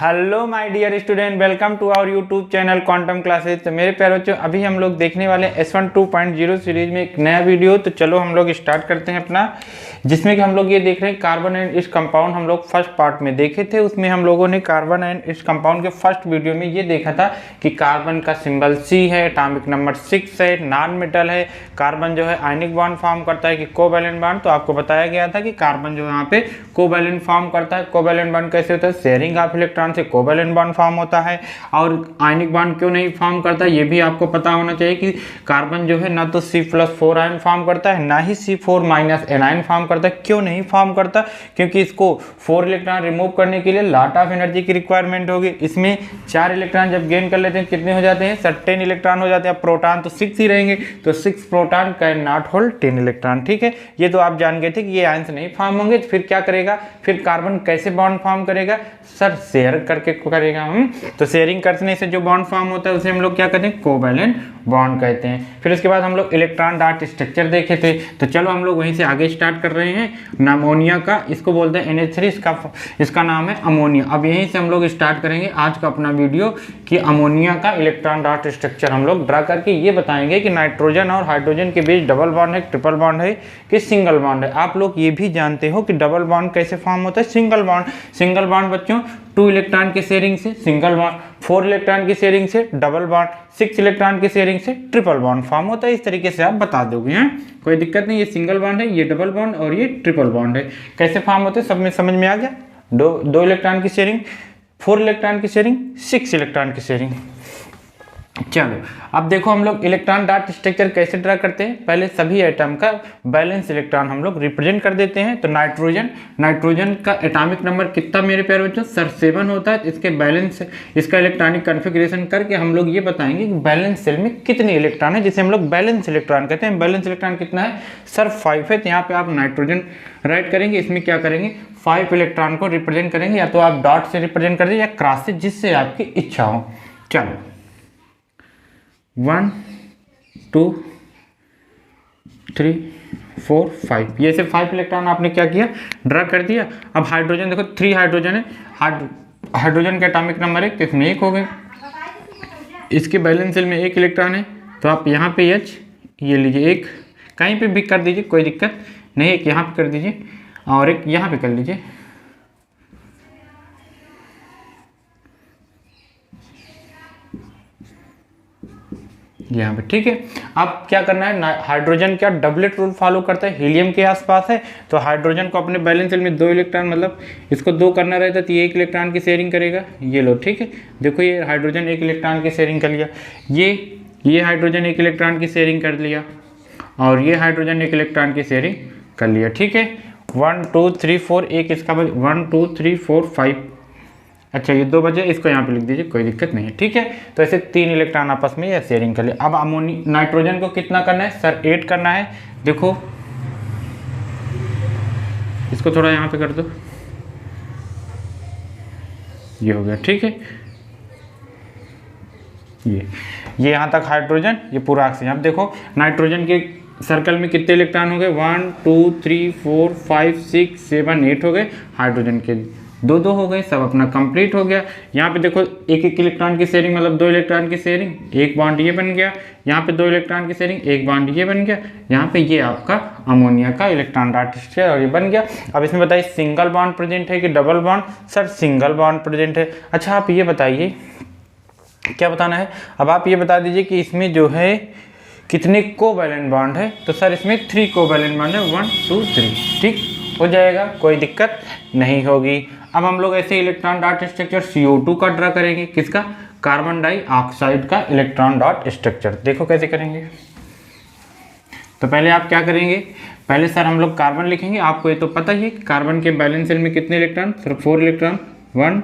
Hello my dear student, welcome to our YouTube channel quantum classes. तो मेरे प्यारे बच्चों, अभी हम लोग देखने वाले S1 2.0 सीरीज में एक नया वीडियो। तो चलो हम लोग स्टार्ट करते हैं अपना, जिसमें कि हम लोग ये देख रहे हैं कार्बन एंड इस कंपाउंड। हम लोग फर्स्ट पार्ट में देखे थे, उसमें हम लोगों ने कार्बन एंड इस कंपाउंड के फर्स्ट वीडियो में ये देखा था कि कार्बन का सिंबल C है, एटॉमिक नंबर 6 है, नॉन मेटल है, कार्बन जो है आयनिक बॉन्ड फॉर्म करता है कि कोवैलेंट बॉन्ड। तो आपको बताया गया था कि कार्बन जो यहाँ पे कोवैलेंट फॉर्म करता है। कोवैलेंट बॉन्ड कैसे होता है? शेयरिंग ऑफ इलेक्ट्रॉन से कोवैलेंट बॉन्ड फॉर्म होता है। और आयनिक बॉन्ड क्यों नहीं फॉर्म करता है ये भी आपको पता होना चाहिए कि कार्बन जो है ना तो C+4 आयन फॉर्म करता है, ना ही C4- एनायन फॉर्म करता है। क्यों नहीं फॉर्म करता? क्योंकि इसको 4 इलेक्ट्रॉन रिमूव करने के लिए लॉट ऑफ एनर्जी की रिक्वायरमेंट होगी। इसमें 4 इलेक्ट्रॉन जब गेन कर लेते हैं कितने हो जाते हैं? 10 इलेक्ट्रॉन हो जाते हैं। प्रोटॉन तो 6 ही रहेंगे, तो 6 proton can not hold 10 electron. ठीक है, ये तो आप जान गए थे कि ये आयंस नहीं फॉर्म होंगे। तो फिर क्या करेगा? फिर कार्बन कैसे बॉन्ड फॉर्म करेगा? सर शेयर करके करेगा। तो शेयरिंग करने से जो बॉन्ड फॉर्म होता है उसे हम लोग क्या कहते हैं? कोवैलेंट बॉन्ड कहते हैं। फिर उसके बाद हम लोग इलेक्ट्रॉन डॉट स्ट्रक्चर देखे थे। तो चलो हम लोग वहीं से आगे स्टार्ट कर रहे हैं। अमोनिया का, इसको बोलते हैं NH3, इसका नाम है अमोनिया। अब यहीं से हम लोग स्टार्ट करेंगे आज का अपना वीडियो कि अमोनिया का इलेक्ट्रॉन डॉट स्ट्रक्चर हम लोग ड्रा करके ये बताएंगे कि नाइट्रोजन और हाइड्रोजन के बीच डबल बॉन्ड है, ट्रिपल बॉन्ड है कि सिंगल बॉन्ड है। आप लोग ये भी जानते हो कि डबल बॉन्ड कैसे फॉर्म होता है? सिंगल बॉन्ड बच्चों 2 इलेक्ट्रॉन की शेयरिंग से सिंगल बॉन्ड, 4 इलेक्ट्रॉन की शेयरिंग से डबल बॉन्ड, 6 इलेक्ट्रॉन की शेयरिंग से ट्रिपल बॉन्ड फॉर्म होता है। इस तरीके से आप बता दोगे, हैं कोई दिक्कत नहीं। ये सिंगल बॉन्ड है, ये डबल बॉन्ड और ये ट्रिपल बॉन्ड है। कैसे फॉर्म होते हैं सब में समझ में आ गया? 2 इलेक्ट्रॉन की शेयरिंग, 4 इलेक्ट्रॉन की शेयरिंग, 6 इलेक्ट्रॉन की शेयरिंग। चलो अब देखो हम लोग इलेक्ट्रॉन डॉट स्ट्रक्चर कैसे ड्रा करते हैं। पहले सभी एटम का बैलेंस इलेक्ट्रॉन हम लोग रिप्रेजेंट कर देते हैं। तो नाइट्रोजन का एटॉमिक नंबर कितना मेरे प्यारे बच्चों? सर 7 होता है। इसके बैलेंस, इसका इलेक्ट्रॉनिक कॉन्फ़िगरेशन करके हम लोग ये बताएंगे कि बैलेंस सेल में कितने इलेक्ट्रॉन है, जिसे हम लोग बैलेंस इलेक्ट्रॉन कहते हैं। बैलेंस इलेक्ट्रॉन कितना है? सर 5 है। तो यहाँ पे आप नाइट्रोजन राइट करेंगे, इसमें क्या करेंगे? 5 इलेक्ट्रॉन को रिप्रेजेंट करेंगे, या तो आप डॉट से रिप्रेजेंट कर दीजिए या क्रॉस से, जिससे आपकी इच्छा हो। चलो 1 2 3 4 5, ये सिर्फ 5 इलेक्ट्रॉन आपने क्या किया? ड्रा कर दिया। अब हाइड्रोजन देखो, 3 हाइड्रोजन है। हाइड्रोजन का एटॉमिक नंबर है, तो इसमें 1 हो गए। इसके बैलेंस सेल में 1 इलेक्ट्रॉन है, तो आप यहाँ पे H ये लीजिए, 1 कहीं पे भी कर दीजिए, कोई दिक्कत नहीं। एक यहाँ पे कर दीजिए और एक यहाँ पे कर लीजिए। यहाँ पे ठीक है। अब क्या करना है? हाइड्रोजन क्या डबलेट रूल फॉलो करता है? हीलियम के आसपास है, तो हाइड्रोजन को अपने बैलेंस सेल में 2 इलेक्ट्रॉन, मतलब इसको 2 करना रहता है, तो ये 1 इलेक्ट्रॉन की शेयरिंग करेगा। ये लो, ठीक है। देखो ये हाइड्रोजन 1 इलेक्ट्रॉन की शेयरिंग कर लिया, ये हाइड्रोजन 1 इलेक्ट्रॉन की शेयरिंग कर लिया, और ये हाइड्रोजन 1 इलेक्ट्रॉन की शेयरिंग कर लिया। ठीक है, 1 2 3 4, एक इसका 1 2 3 4 5। अच्छा ये 2 बजे, इसको यहाँ पे लिख दीजिए, कोई दिक्कत नहीं है। ठीक है, तो ऐसे 3 इलेक्ट्रॉन आपस में ये शेयरिंग कर लिया। अब नाइट्रोजन को कितना करना है? सर 8 करना है। देखो इसको थोड़ा यहाँ पे कर दो, ये हो गया। ठीक है, ये यहाँ तक हाइड्रोजन, ये पूरा ऑक्सीजन। अब देखो नाइट्रोजन के सर्कल में कितने इलेक्ट्रॉन हो गए? 1 2 3 4 5 6 7 8 हो गए। हाइड्रोजन के 2 हो गए, सब अपना कंप्लीट हो गया। यहाँ पे देखो 1 इलेक्ट्रॉन की शेयरिंग, मतलब 2 इलेक्ट्रॉन की शेयरिंग, 1 बॉन्ड ये बन गया। यहाँ पे 2 इलेक्ट्रॉन की शेयरिंग, 1 बॉन्ड ये बन गया। यहाँ पे ये आपका अमोनिया का इलेक्ट्रॉन डॉट स्ट्रक्चर और ये बन गया। अब इसमें बताइए सिंगल बॉन्ड प्रेजेंट है कि double bond? Sir single bond present है। अच्छा आप ये बताइए, क्या बताना है? अब आप ये बता दीजिए कि इसमें जो है कितने कोवैलेंट बॉन्ड है? तो सर इसमें 3 कोवैलेंट बॉन्ड है, 1 2 3। ठीक हो जाएगा, कोई दिक्कत नहीं होगी। अब हम लोग ऐसे इलेक्ट्रॉन डॉट स्ट्रक्चर CO2 का ड्रा करेंगे। किसका? कार्बन डाइऑक्साइड का इलेक्ट्रॉन डॉट स्ट्रक्चर। देखो कैसे करेंगे। तो पहले आप क्या करेंगे? पहले सर हम लोग कार्बन लिखेंगे। आपको ये तो पता ही है कि कार्बन के बैलेंस सेल में कितने इलेक्ट्रॉन? Sir 4 electron, 1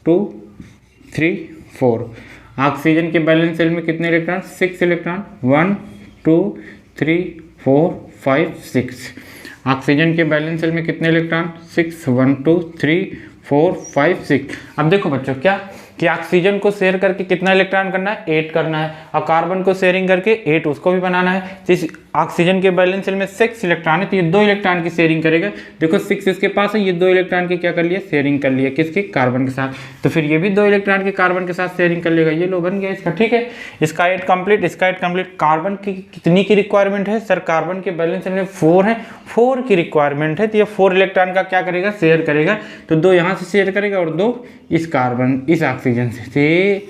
2 3 4। ऑक्सीजन के बैलेंस सेल में कितने इलेक्ट्रॉन? 6 इलेक्ट्रॉन, 1 2 3 4 5 6। ऑक्सीजन के बैलेंस सेल में कितने इलेक्ट्रॉन? 6 1 2 3 4 5 6। अब देखो बच्चों क्या कि ऑक्सीजन को शेयर करके कितना इलेक्ट्रॉन करना है? 8 करना है, और कार्बन को शेयरिंग करके 8 उसको भी बनाना है। तो इस ऑक्सीजन के बैलेंस शेल में 6 इलेक्ट्रॉन है तो ये 2 इलेक्ट्रॉन की शेयरिंग करेगा। देखो 6 इसके पास है, ये 2 इलेक्ट्रॉन की क्या कर लिया, शेयरिंग कर लिया, किसकी, कार्बन के साथ। तो फिर ये भी 2 इलेक्ट्रॉन के कार्बन के साथ शेयरिंग कर लेगा। ये लो बन गया इसका, ठीक है। इसका 8 कंप्लीट, इसका 8 कंप्लीट। कार्बन की कितनी की रिक्वायरमेंट है सर, कार्बन के बैलेंस शेल में 4 है, 4 की रिक्वायरमेंट है तो ये 4 इलेक्ट्रॉन का क्या करेगा, शेयर करेगा। तो 2 यहाँ से शेयर करेगा और 2 इस कार्बन, इस ऑक्सीजन से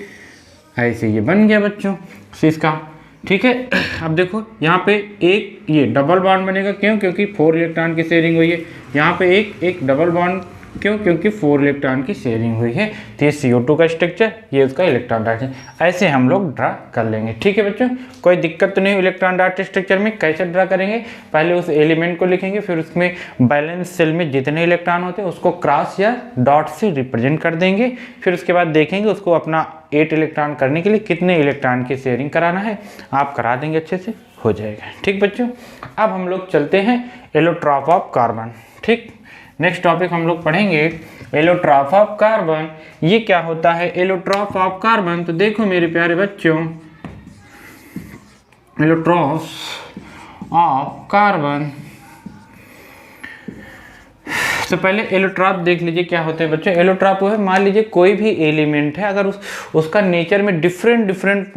ऐसे ये बन गया बच्चों इसका, ठीक है। अब देखो यहाँ पे एक ये डबल बॉन्ड बनेगा, क्यों, क्योंकि 4 इलेक्ट्रॉन की शेयरिंग हुई है। यहाँ पे एक डबल बॉन्ड, क्यों, क्योंकि 4 इलेक्ट्रॉन की शेयरिंग हुई है। तो ये CO2 का स्ट्रक्चर, ये उसका इलेक्ट्रॉन डाट है। ऐसे हम लोग ड्रा कर लेंगे, ठीक है बच्चों। कोई दिक्कत तो नहीं इलेक्ट्रॉन डाट स्ट्रक्चर में। कैसे ड्रा करेंगे, पहले उस एलिमेंट को लिखेंगे, फिर उसमें बैलेंस शेल में जितने इलेक्ट्रॉन होते हैं उसको क्रॉस या डॉट से रिप्रेजेंट कर देंगे। फिर उसके बाद देखेंगे उसको अपना 8 इलेक्ट्रॉन करने के लिए कितने इलेक्ट्रॉन की शेयरिंग कराना है, आप करा देंगे, अच्छे से हो जाएगा, ठीक बच्चों। अब हम लोग चलते हैं एलोट्रॉप ऑफ कार्बन, ठीक। नेक्स्ट टॉपिक हम लोग पढ़ेंगे एलोट्रॉप ऑफ कार्बन। ये क्या होता है एलोट्रॉप ऑफ कार्बन, तो देखो मेरे प्यारे बच्चों, एलोट्रॉप ऑफ कार्बन, तो पहले एलोट्रॉप देख लीजिए क्या होते हैं बच्चों। एलोट्रॉप है, मान लीजिए कोई भी एलिमेंट है, अगर उसका नेचर में डिफरेंट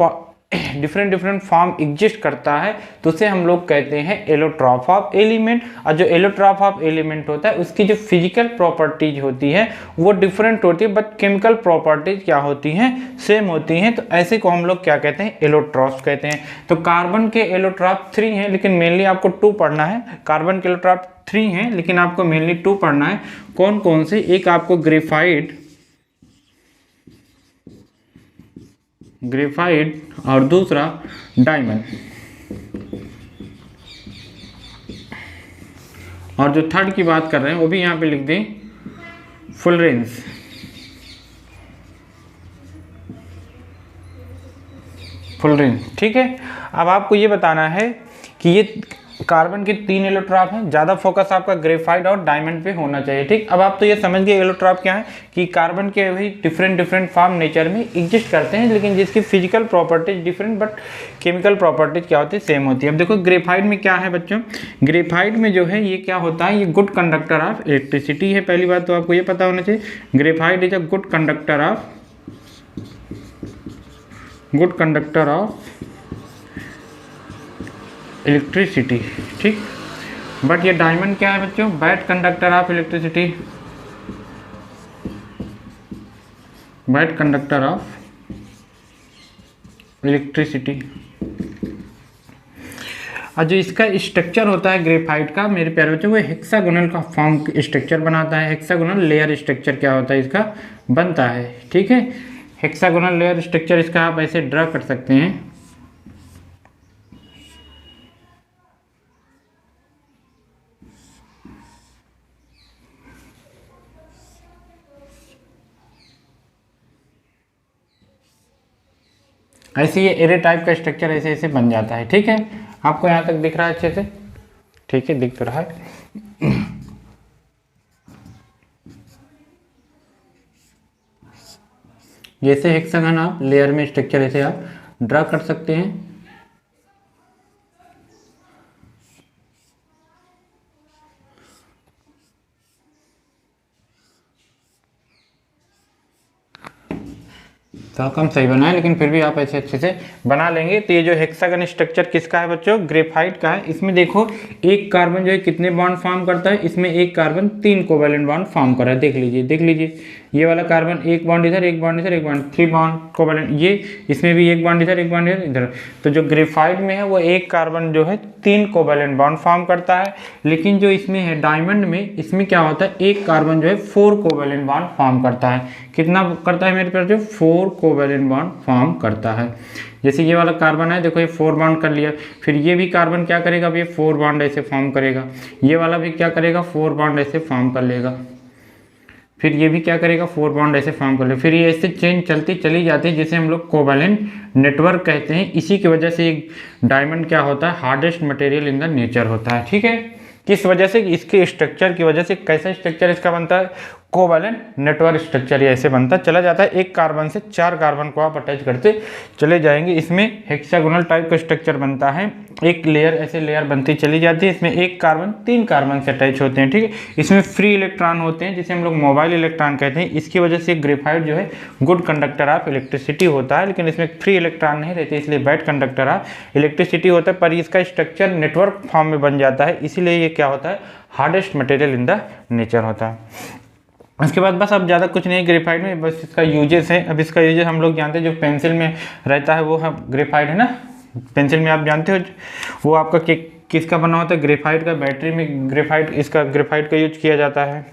फॉर्म एग्जिस्ट करता है तो उसे हम लोग कहते हैं एलोट्रॉप ऑफ एलिमेंट। और जो एलोट्रॉप ऑफ एलिमेंट होता है उसकी जो फिजिकल प्रॉपर्टीज होती है वो डिफरेंट होती है, बट केमिकल प्रॉपर्टीज क्या होती हैं, सेम होती हैं। तो ऐसे को हम लोग क्या कहते हैं, एलोट्रॉप्स कहते हैं। तो कार्बन के एलोट्रॉप 3 हैं, लेकिन मेनली आपको 2 पढ़ना है। कार्बन के एलोट्रॉप 3 हैं लेकिन आपको मेनली 2 पढ़ना है। कौन कौन से, एक आपको ग्रेफाइट और दूसरा डायमंड, और जो थर्ड की बात कर रहे हैं वो भी यहाँ पे लिख दें, फुलरेंस। ठीक है। अब आपको ये बताना है कि ये कार्बन के 3 एलोट्रॉप हैं, ज़्यादा फोकस आपका ग्रेफाइट और डायमंड पे होना चाहिए, ठीक। अब आप तो ये समझ गए एलोट्रॉप क्या है, कि कार्बन के वही डिफरेंट फॉर्म नेचर में एग्जिस्ट करते हैं, लेकिन जिसकी physical properties different but chemical properties क्या होती है, सेम होती है। अब देखो ग्रेफाइट में क्या है बच्चों, ग्रेफाइट में जो है ये क्या होता है, ये गुड कंडक्टर ऑफ इलेक्ट्रिसिटी है। पहली बात तो आपको ये पता होना चाहिए, graphite is a good conductor of electricity, ठीक। बट ये डायमंड क्या है बच्चों, bad conductor of electricity, bad conductor of electricity. और जो इसका स्ट्रक्चर होता है ग्रेफाइट का मेरे प्यारे बच्चों, वो हेक्सागोनल का फॉर्म स्ट्रक्चर बनाता है। हेक्सागोनल लेयर स्ट्रक्चर क्या होता है इसका, बनता है, ठीक है। हेक्सागोनल लेयर स्ट्रक्चर इसका आप ऐसे ड्रा कर सकते हैं। ऐसे ये एरे टाइप का स्ट्रक्चर ऐसे ऐसे बन जाता है, ठीक है। आपको यहाँ तक दिख रहा है अच्छे से, ठीक है, दिख तो रहा है। जैसे हेक्सागन आप लेयर में स्ट्रक्चर ऐसे आप ड्रा कर सकते हैं। तो कम सही बनाए, लेकिन फिर भी आप ऐसे अच्छे से बना लेंगे। तो ये जो हेक्सागन स्ट्रक्चर किसका है बच्चों, ग्रेफाइट का है। इसमें देखो एक कार्बन जो है कितने बॉन्ड फॉर्म करता है, इसमें एक कार्बन 3 कोवेलेंट बॉन्ड फॉर्म कर रहा है। देख लीजिए ये वाला कार्बन एक बॉन्ड इधर, एक बॉन्ड इधर, एक बॉन्ड, 3 बॉन्ड कोवेलेंट। ये इसमें भी एक बॉन्ड इधर, एक बॉन्ड इधर। तो जो ग्रेफाइट में है वो एक कार्बन जो है 3 कोवेलेंट बॉन्ड फॉर्म करता है, लेकिन जो इसमें है डायमंड में, इसमें क्या होता है, एक कार्बन जो है 4 कोवेलेंट बॉन्ड फॉर्म करता है। कितना करता है मेरे पास, जो 4 कोवेलेंट बॉन्ड फॉर्म करता है। जैसे ये वाला कार्बन है, देखो ये 4 बॉन्ड कर लिया, फिर ये भी कार्बन क्या करेगा, अब ये 4 बॉन्ड ऐसे फॉर्म करेगा, ये वाला भी क्या करेगा, 4 बॉन्ड ऐसे फॉर्म कर लेगा, फिर ये भी क्या करेगा, 4 बॉन्ड ऐसे फॉर्म कर लेगा। फिर ये ऐसे चेन चलती चली जाती है, जिसे हम लोग कोवेलेंट नेटवर्क कहते हैं। इसी की वजह से एक डायमंड क्या होता है, hardest material in the nature होता है, ठीक है। किस वजह से, इसके स्ट्रक्चर की वजह से। कैसा स्ट्रक्चर इसका बनता है, कोवैलेंट नेटवर्क स्ट्रक्चर ये ऐसे बनता चला जाता है। एक कार्बन से 4 कार्बन को आप अटैच करते चले जाएंगे। इसमें हेक्सागोनल टाइप का स्ट्रक्चर बनता है, एक लेयर ऐसे लेयर बनती चली जाती है। इसमें एक कार्बन 3 कार्बन से अटैच होते हैं, ठीक है। इसमें फ्री इलेक्ट्रॉन होते हैं जिसे हम लोग मोबाइल इलेक्ट्रॉन कहते हैं। इसकी वजह से ग्रेफाइट जो है गुड कंडक्टर ऑफ इलेक्ट्रिसिटी होता है, लेकिन इसमें फ्री इलेक्ट्रॉन नहीं रहते, इसलिए बैड कंडक्टर ऑफ इलेक्ट्रिसिटी होता है। पर इसका स्ट्रक्चर नेटवर्क फॉर्म में बन जाता है, इसीलिए ये क्या होता है, hardest material in the nature होता है। उसके बाद बस अब ज़्यादा कुछ नहीं है ग्रेफाइट में, बस इसका यूजेस है। अब इसका यूजेस हम लोग जानते हैं, जो पेंसिल में रहता है वो है ग्रेफाइट, है ना। पेंसिल में आप जानते हो वो आपका किसका बना होता है, ग्रेफाइट का। बैटरी में ग्रेफाइट, इसका ग्रेफाइट का यूज किया जाता है।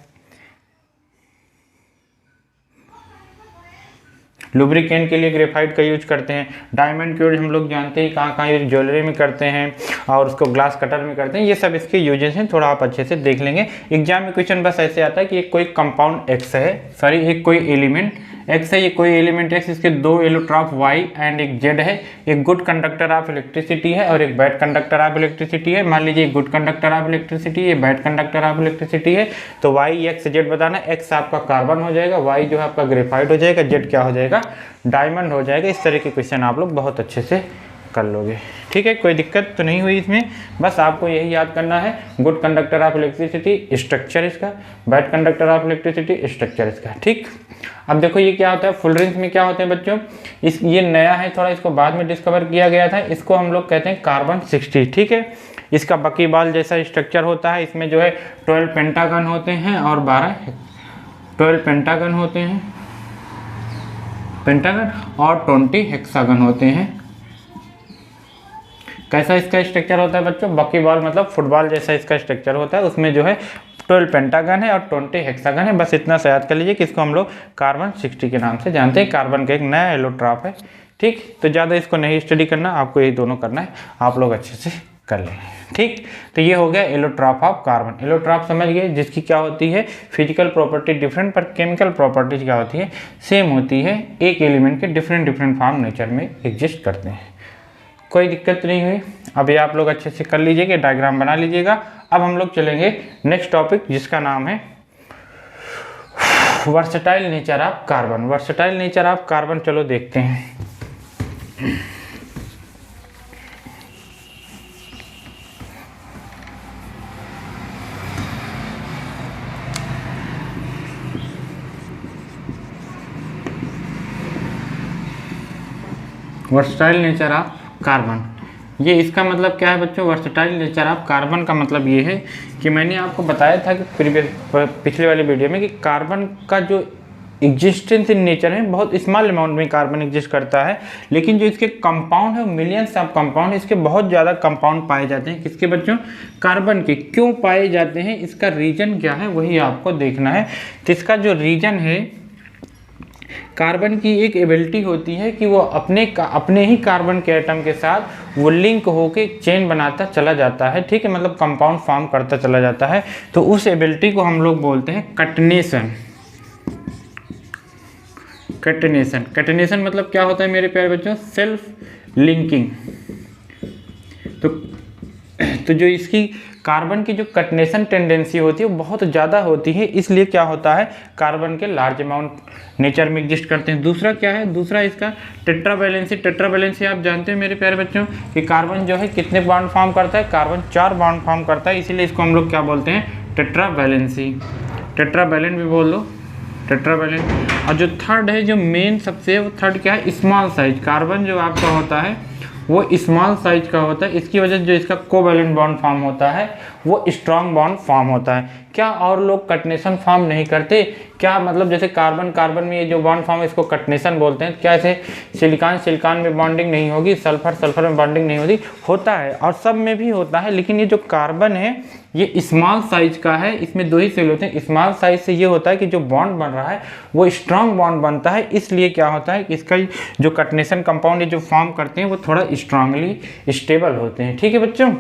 लुब्रिकेंट के लिए ग्रेफाइट का यूज करते हैं। डायमंड का यूज हम लोग जानते हैं कहाँ कहाँ यूज, ज्वेलरी में करते हैं और उसको ग्लास कटर में करते हैं। ये सब इसके यूजेस हैं, थोड़ा आप अच्छे से देख लेंगे। एग्जाम में क्वेश्चन बस ऐसे आता है कि एक कोई कंपाउंड एक्स है, सॉरी एक कोई एलिमेंट एक्स है, ये कोई एलिमेंट एक्स, इसके 2 एलोट्रॉप वाई एंड एक जेड है। एक गुड कंडक्टर ऑफ इलेक्ट्रिसिटी है और एक बैड कंडक्टर ऑफ इलेक्ट्रिसिटी है। मान लीजिए गुड कंडक्टर ऑफ इलेक्ट्रिसिटी, ये बैड कंडक्टर ऑफ इलेक्ट्रिसिटी है। तो वाई एक्स जेड बताना, एक्स आपका कार्बन हो जाएगा, वाई जो है आपका ग्रेफाइट हो जाएगा, जेड क्या हो जाएगा, डायमंड हो जाएगा। इस तरह के क्वेश्चन आप लोग बहुत अच्छे से कर लोगे, ठीक है। कोई दिक्कत तो नहीं हुई इसमें, बस आपको यही याद करना है, good conductor of electricity structure इसका, bad conductor of electricity structure इसका, ठीक। अब देखो ये क्या होता है, फुल रिंग्स में क्या होते हैं बच्चों, ये नया है थोड़ा, इसको बाद में डिस्कवर किया गया था। इसको हम लोग कहते हैं कार्बन 60, ठीक है। इसका बकीबाल जैसा स्ट्रक्चर होता है। इसमें जो है 12 पेंटागन होते हैं और 12 पेंटागन होते हैं, पेंटागन और 20 हेक्सागन होते हैं। कैसा इसका स्ट्रक्चर होता है बच्चों, बकीबाल मतलब फुटबॉल जैसा इसका स्ट्रक्चर होता है। उसमें जो है 12 पेंटागन है और 20 हेक्सागन है। बस इतना सा याद कर लीजिए कि इसको हम लोग कार्बन 60 के नाम से जानते हैं। कार्बन का एक नया एलोट्रॉप है, ठीक। तो ज़्यादा इसको नहीं स्टडी करना, आपको यही दोनों करना है, आप लोग अच्छे से कर लें, ठीक। तो ये हो गया एलोट्रॉप ऑफ कार्बन। एलोट्रॉप समझ गए, जिसकी क्या होती है फिजिकल प्रॉपर्टी डिफरेंट पर केमिकल प्रॉपर्टीज क्या होती है सेम होती है। एक एलिमेंट के डिफरेंट फॉर्म नेचर में एग्जिस्ट करते हैं। कोई दिक्कत नहीं हुई। अब ये आप लोग अच्छे से कर लीजिएगा, डायग्राम बना लीजिएगा। अब हम लोग चलेंगे नेक्स्ट टॉपिक जिसका नाम है versatile nature of carbon. Versatile nature of carbon चलो देखते हैं। वर्सटाइल नेचर ऑफ कार्बन, ये इसका मतलब क्या है बच्चों, वर्सटाइल नेचर ऑफ कार्बन का मतलब ये है कि मैंने आपको बताया था कि पिछले वाले वीडियो में कि कार्बन का जो एग्जिस्टेंस इन नेचर है बहुत स्मॉल अमाउंट में कार्बन एग्जिस्ट करता है, लेकिन जो इसके कंपाउंड है मिलियंस ऑफ कंपाउंड, इसके बहुत ज़्यादा कंपाउंड पाए जाते हैं। किसके बच्चों, कार्बन के। क्यों पाए जाते हैं, इसका रीजन क्या है वही आपको देखना है। तो इसका जो रीजन है, कार्बन की एक एबिलिटी होती है कि वो अपने ही कार्बन के एटम के साथ वो लिंक होके चेन बनाता चला जाता है, ठीक है, मतलब कंपाउंड फॉर्म करता चला जाता है। तो उस एबिलिटी को हम लोग बोलते हैं कटनेशन। कटनेशन, कटनेशन मतलब क्या होता है मेरे प्यारे बच्चों, सेल्फ लिंकिंग। तो जो इसकी कार्बन की जो कटनेशन टेंडेंसी होती है वो बहुत ज़्यादा होती है, इसलिए क्या होता है कार्बन के लार्ज अमाउंट नेचर में एग्जिस्ट करते हैं। दूसरा क्या है, दूसरा इसका टेट्रावैलेंसी। टेट्रावैलेंसी आप जानते हैं मेरे प्यारे बच्चों कि कार्बन जो है कितने बॉन्ड फॉर्म करता है, कार्बन 4 बॉन्ड फॉर्म करता है, इसीलिए इसको हम लोग क्या बोलते हैं, टेट्रावैलेंसी। टेट्रावैलेंट भी बोल दो, टेट्रावैलेंट। और जो थर्ड है, जो मेन सबसे, वो थर्ड क्या है, स्मॉल साइज। कार्बन जो आपका होता है वो स्मॉल साइज का होता है, इसकी वजह से जो इसका कोवैलेंट बॉन्ड फॉर्म होता है वो स्ट्रॉन्ग बॉन्ड फॉर्म होता है। क्या और लोग कटनेशन फॉर्म नहीं करते क्या, मतलब जैसे कार्बन में ये जो बॉन्ड फॉर्म है इसको कटनेशन बोलते हैं। क्या ऐसे सिलिकॉन में बॉन्डिंग नहीं होगी, सल्फर में बॉन्डिंग नहीं होती, होता है और सब में भी होता है। लेकिन ये जो कार्बन है ये स्मॉल साइज का है, इसमें 2 ही सेल होते हैं। स्मॉल साइज से ये होता है कि जो बॉन्ड बन रहा है वो स्ट्रॉन्ग बॉन्ड बनता है, इसलिए क्या होता है इसका जो कटनेशन कंपाउंड जो फॉर्म करते हैं वो थोड़ा स्ट्रांगली स्टेबल होते हैं, ठीक है बच्चों।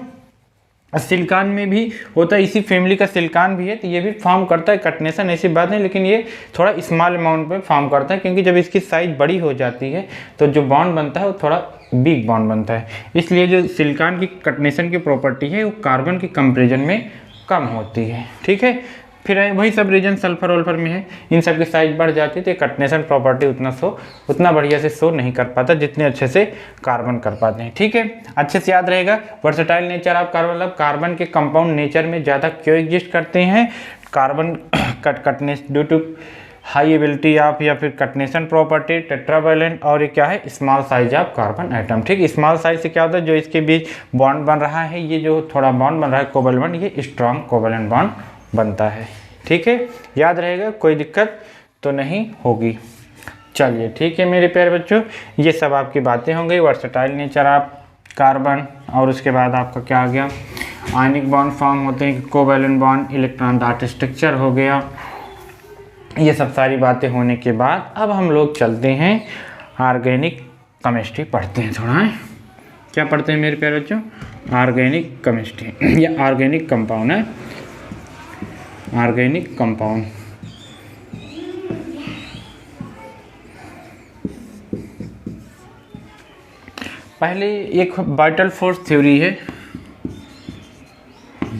सिलिकॉन में भी होता है, इसी फैमिली का सिलिकॉन भी है, तो ये भी फॉर्म करता है कटनेशन, ऐसी बात नहीं, लेकिन ये थोड़ा स्मॉल अमाउंट में फॉर्म करता है, क्योंकि जब इसकी साइज बड़ी हो जाती है तो जो बॉन्ड बनता है वो थोड़ा बिग बॉन्ड बनता है। इसलिए जो सिलिकॉन की कटनेशन की प्रॉपर्टी है वो कार्बन के कंपेरिजन में कम होती है, ठीक है। फिर वही सब रीजन सल्फर वल्फर में है, इन सब की साइज बढ़ जाती है तो कटनेशन प्रॉपर्टी उतना बढ़िया से शो नहीं कर पाता जितने अच्छे से कार्बन कर पाते हैं। ठीक है, अच्छे से याद रहेगा। वर्सेटाइल नेचर ऑफ कार्बन मतलब कार्बन के कंपाउंड नेचर में ज़्यादा क्यों एग्जिस्ट करते हैं। Carbon catenation due to high ability of या फिर कटनेशन प्रॉपर्टी, टेट्रावैलेंट, और ये क्या है small size of carbon atom. ठीक, स्मॉल साइज से क्या होता है जो इसके बीच बॉन्ड बन रहा है, ये जो थोड़ा बॉन्ड बन रहा है कोवैलेंट बॉन्ड, ये स्ट्रॉन्ग कोवैलेंट बॉन्ड बनता है। ठीक है, याद रहेगा, कोई दिक्कत तो नहीं होगी। चलिए ठीक है मेरे प्यारे बच्चों, ये सब आपकी बातें होंगी वर्सेटाइल नेचर ऑफ कार्बन। और उसके बाद आपका क्या आ गया, आयनिक बॉन्ड फॉर्म होते हैं, covalent bond, electron dot structure हो गया। ये सब सारी बातें होने के बाद अब हम लोग चलते हैं ऑर्गेनिक केमिस्ट्री पढ़ते हैं थोड़ा। क्या पढ़ते हैं मेरे प्यारे बच्चों, ऑर्गेनिक केमिस्ट्री या ऑर्गेनिक कंपाउंड है, ऑर्गेनिक कंपाउंड। पहले एक वाइटल फोर्स थ्योरी है।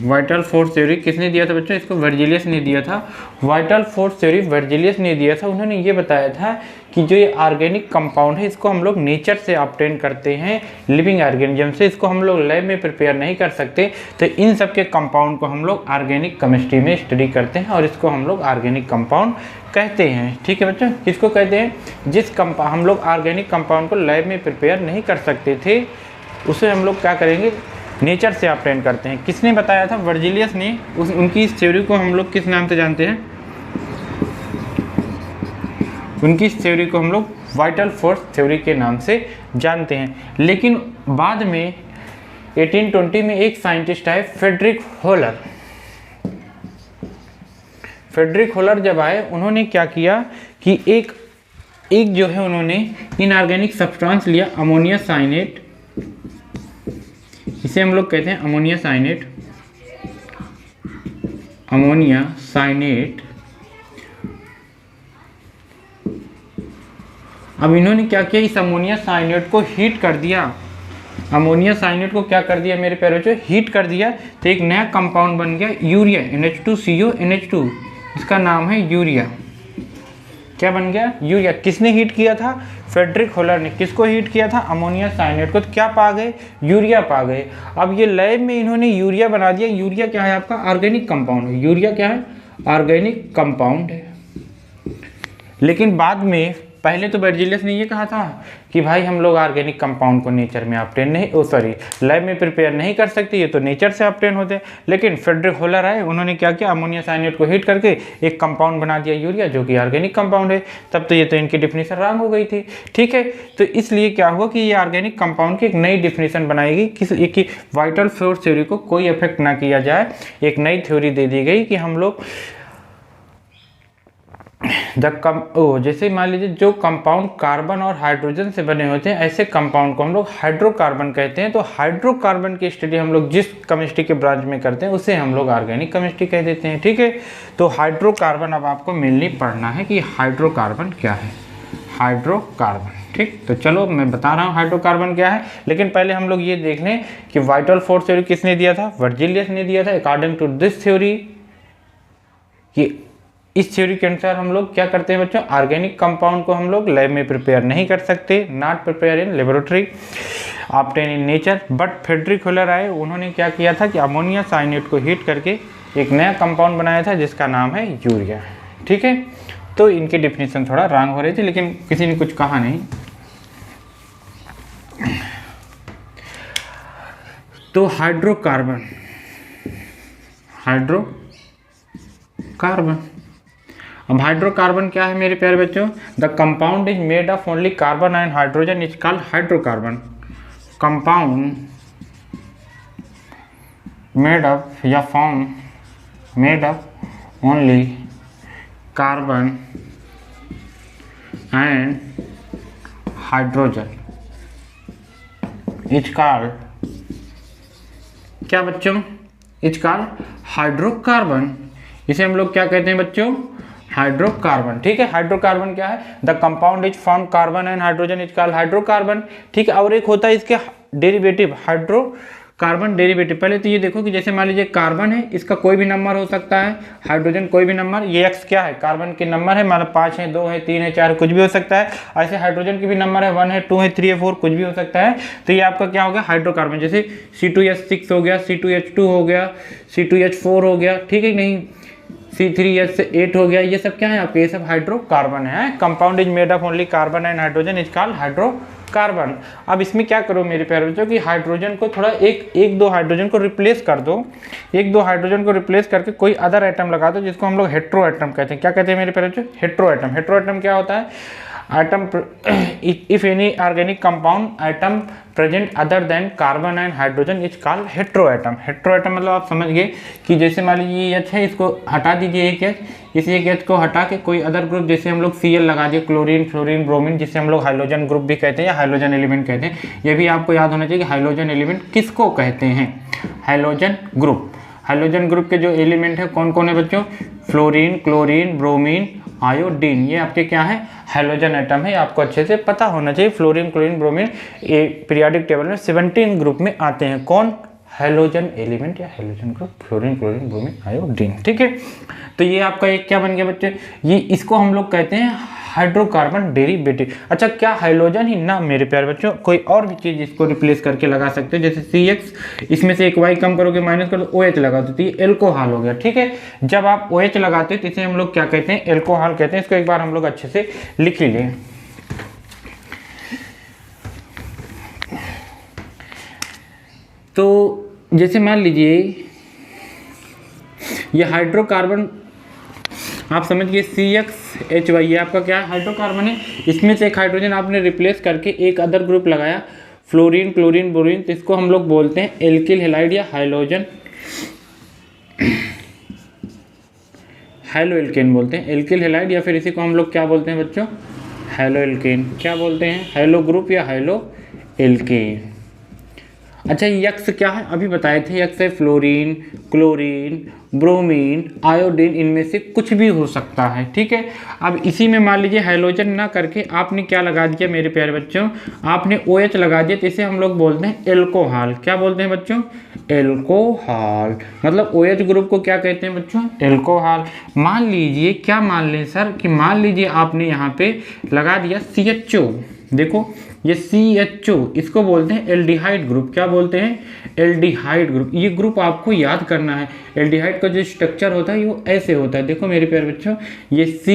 वाइटल फोर्स थ्योरी किसने दिया था बच्चों, इसको वर्जिलियस ने दिया था। वाइटल फोर्स थ्योरी वर्जिलियस ने दिया था। उन्होंने ये बताया था कि जो ये ऑर्गेनिक कंपाउंड है इसको हम लोग नेचर से ऑब्टेन करते हैं, लिविंग ऑर्गेनिज्म से, इसको हम लोग लैब में प्रिपेयर नहीं कर सकते। तो इन सब के कंपाउंड को हम लोग ऑर्गेनिक केमिस्ट्री में स्टडी करते हैं और इसको हम लोग ऑर्गेनिक कंपाउंड कहते हैं। ठीक है बच्चों, किसको कहते हैं, हम लोग ऑर्गेनिक कंपाउंड को लैब में प्रिपेयर नहीं कर सकते थे, उसे हम लोग क्या करेंगे, नेचर से ऑब्टेन करते हैं। किसने बताया था, वर्जिलियस ने। उनकी इस थ्योरी को हम लोग किस नाम से जानते हैं, उनकी इस थ्योरी को हम लोग वाइटल फोर्स थ्योरी के नाम से जानते हैं। लेकिन बाद में 1820 में एक साइंटिस्ट आए फ्रेडरिक होलर। फ्रेडरिक होलर जब आए, उन्होंने क्या किया कि एक जो है उन्होंने इनऑर्गेनिक सब्सटेंस लिया, अमोनिया साइनेट, इसे हम लोग कहते हैं अमोनिया साइनेट। अमोनिया साइनेट। अब इन्होंने क्या किया, इस अमोनिया साइनेट को हीट कर दिया। अमोनिया साइनेट को क्या कर दिया मेरे प्यारे बच्चों, हीट कर दिया, तो एक नया कंपाउंड बन गया यूरिया, NH2CO NH2, इसका नाम है यूरिया। क्या बन गया, यूरिया। किसने हीट किया था, फ्रेडरिक होलर ने। किसको हीट किया था, अमोनिया साइनेट को। तो क्या पा गए, यूरिया पा गए। अब ये लैब में इन्होंने यूरिया बना दिया। यूरिया क्या है आपका, ऑर्गेनिक कंपाउंड है। यूरिया क्या है, ऑर्गेनिक कंपाउंड है। लेकिन बाद में, पहले तो वर्जिलियस ने ये कहा था कि भाई हम लोग ऑर्गेनिक कंपाउंड को नेचर में ऑब्टेन नहीं, लैब में प्रिपेयर नहीं कर सकते, ये तो नेचर से ऑब्टेन होते हैं। लेकिन फ्रेडरिक होलर आए, उन्होंने क्या किया, अमोनिया साइनेट को हीट करके एक कंपाउंड बना दिया यूरिया, जो कि ऑर्गेनिक कंपाउंड है। तब तो ये तो इनकी डिफिनेशन रॉन्ग हो गई थी। ठीक है, तो इसलिए क्या हुआ कि ये ऑर्गेनिक कंपाउंड की एक नई डिफिनेशन बनाएगी, कि वाइटल फोर्स थ्योरी को कोई इफेक्ट ना किया जाए। एक नई थ्योरी दे दी गई कि हम लोग जैसे मान लीजिए जो कंपाउंड कार्बन और हाइड्रोजन से बने होते हैं, ऐसे कंपाउंड को हम लोग हाइड्रोकार्बन कहते हैं। तो हाइड्रोकार्बन की स्टडी हम लोग जिस केमिस्ट्री के ब्रांच में करते हैं उसे हम लोग ऑर्गेनिक केमिस्ट्री कह देते हैं। ठीक है, तो हाइड्रोकार्बन अब आपको मेनली पढ़ना है कि हाइड्रोकार्बन क्या है, हाइड्रोकार्बन। ठीक, तो चलो मैं बता रहा हूँ हाइड्रोकार्बन क्या है। लेकिन पहले हम लोग ये देख लें कि वाइटल फोर्स थ्योरी किसने दिया था, वर्जिलियस ने दिया था। अकॉर्डिंग टू दिस थ्योरी, कि इस थ्योरी के अनुसार हम लोग क्या करते हैं बच्चों, ऑर्गेनिक कंपाउंड को हम लोग लैब में प्रिपेयर नहीं कर सकते, not prepare in laboratory, obtain in nature. But Friedrich Wöhler आए, उन्होंने क्या किया था कि अमोनिया साइनेट को हीट करके एक नया कंपाउंड बनाया था जिसका नाम है यूरिया। ठीक है, तो इनकी डिफिनेशन थोड़ा रॉन्ग हो रही थी, लेकिन किसी ने कुछ कहा नहीं। तो हाइड्रोकार्बन, हाइड्रोकार्बन। अब हाइड्रोकार्बन क्या है मेरे प्यारे बच्चों, the compound is made of only carbon and hydrogen is called hydrocarbon. Compound made of या form made of only carbon and hydrogen is called क्या बच्चों, इज कॉल्ड हाइड्रोकार्बन। इसे हम लोग क्या कहते हैं बच्चों, हाइड्रोकार्बन। ठीक है, हाइड्रोकार्बन क्या है, the compound is form carbon and hydrogen is called hydrocarbon. ठीक है, और एक होता है इसके डेरिवेटिव कार्बन डेरिवेटिव। पहले तो ये देखो कि जैसे मान लीजिए कार्बन है, इसका कोई भी नंबर हो सकता है, हाइड्रोजन कोई भी नंबर, ये x क्या है, कार्बन के नंबर है, मतलब 5 है, 2 है, 3 है, 4 कुछ भी हो सकता है। ऐसे हाइड्रोजन के भी नंबर है, 1 है, 2 है, 3 है, 4 कुछ भी हो सकता है। तो ये आपका क्या हो गया, हाइड्रोकार्बन। जैसे C2H6 हो गया, C2H2 हो गया, C2H4 हो गया, ठीक है नहीं, C3H8 हो गया, ये सब क्या है आपके, ये सब हाइड्रोकार्बन है। Compound is made of only carbon and hydrogen is called hydrocarbon. अब इसमें क्या करो मेरे प्यारे बच्चों कि हाइड्रोजन को थोड़ा एक दो हाइड्रोजन को रिप्लेस कर दो, एक दो हाइड्रोजन को रिप्लेस करके कोई अदर एटम लगा दो, जिसको हम लोग हेट्रो एटम कहते हैं। क्या कहते हैं मेरे प्यारे बच्चों, हेट्रो एटम। हेट्रो एटम क्या होता है, atom if any organic compound atom present other than carbon and hydrogen is called heteroatom। heteroatom मतलब आप समझ गए कि जैसे मान लीजिए ये H है, इसको हटा दीजिए एक H, इस एक H को हटा के कोई अदर ग्रुप, जैसे हम लोग Cl लगा दिए, क्लोरीन, फ्लोरीन, ब्रोमीन, जिसे हम लोग हाइड्रोजन ग्रुप भी कहते हैं या हाइड्रोजन एलिमेंट कहते हैं। ये भी आपको याद होना चाहिए कि हाइड्रोजन एलिमेंट किसको कहते हैं, हाइड्रोजन ग्रुप। हाइड्रोजन ग्रुप के जो एलिमेंट है कौन कौन है बच्चों, फ्लोरीन, क्लोरीन, ब्रोमीन, आयोडीन, ये आपके क्या है, हाइड्रोजन एटम है। आपको अच्छे से पता होना चाहिए। फ्लोरीन, क्लोरीन, ब्रोमीन ये पीरियोडिक टेबल में 17 ग्रुप में आते हैं। कौन, हाइड्रोजन एलिमेंट या hydrogen group, fluorine, chlorine, bromine, iodine, ठीक है। तो ये आपका एक क्या बन गया बच्चे, ये इसको हम लोग कहते हैं हाइड्रोकार्बन डेरिवेटिव। अच्छा, क्या हाइड्रोजन ही ना मेरे प्यारे बच्चों, कोई और भी चीज इसको रिप्लेस करके लगा सकते हैं। जैसे CX, इसमें से एक Y कम करोगे, माइनस करो तो OH लगा दो, तो ये एल्कोहल हो गया, ठीक है। जब आप OH लगाते हैं तो इसे हम लोग क्या कहते हैं, एल्कोहल कहते हैं। इसको एक बार हम लोग अच्छे से लिख लीजिए। तो जैसे मान लीजिए ये हाइड्रोकार्बन आप समझ गए, CXHY ये आपका क्या हाइड्रोकार्बन है। इसमें से एक हाइड्रोजन आपने रिप्लेस करके एक अदर ग्रुप लगाया, फ्लोरीन, क्लोरीन, ब्रोमीन, तो इसको हम लोग बोलते हैं एल्किल हैलाइड या हाइड्रोजन हैलो एल्केन बोलते हैं, एल्किल हैलाइड, या फिर इसी को हम लोग क्या बोलते हैं बच्चों, हैलो एल्केन। क्या बोलते हैं, हैलो ग्रुप या हैलो एल्केन। अच्छा, यक्स क्या है, अभी बताए थे, यक्स है फ्लोरीन, क्लोरीन, ब्रोमीन, आयोडीन, इनमें से कुछ भी हो सकता है, ठीक है। अब इसी में मान लीजिए हाइड्रोजन ना करके आपने क्या लगा दिया मेरे प्यारे बच्चों, आपने OH लगा दिया, तो इसे हम लोग बोलते हैं एल्कोहल। क्या बोलते हैं बच्चों, एल्कोहल। मतलब OH ग्रुप को क्या कहते हैं बच्चों, एल्कोहल। मान लीजिए, क्या मान लें सर, कि मान लीजिए आपने यहाँ पे लगा दिया CHO, देखो ये CHO, इसको बोलते हैं एल्डिहाइड ग्रुप। क्या बोलते हैं, एल्डिहाइड ग्रुप। ये ग्रुप आपको याद करना है। एल्डिहाइड का जो स्ट्रक्चर होता है वो ऐसे होता है, देखो मेरे प्यारे बच्चों, ये C,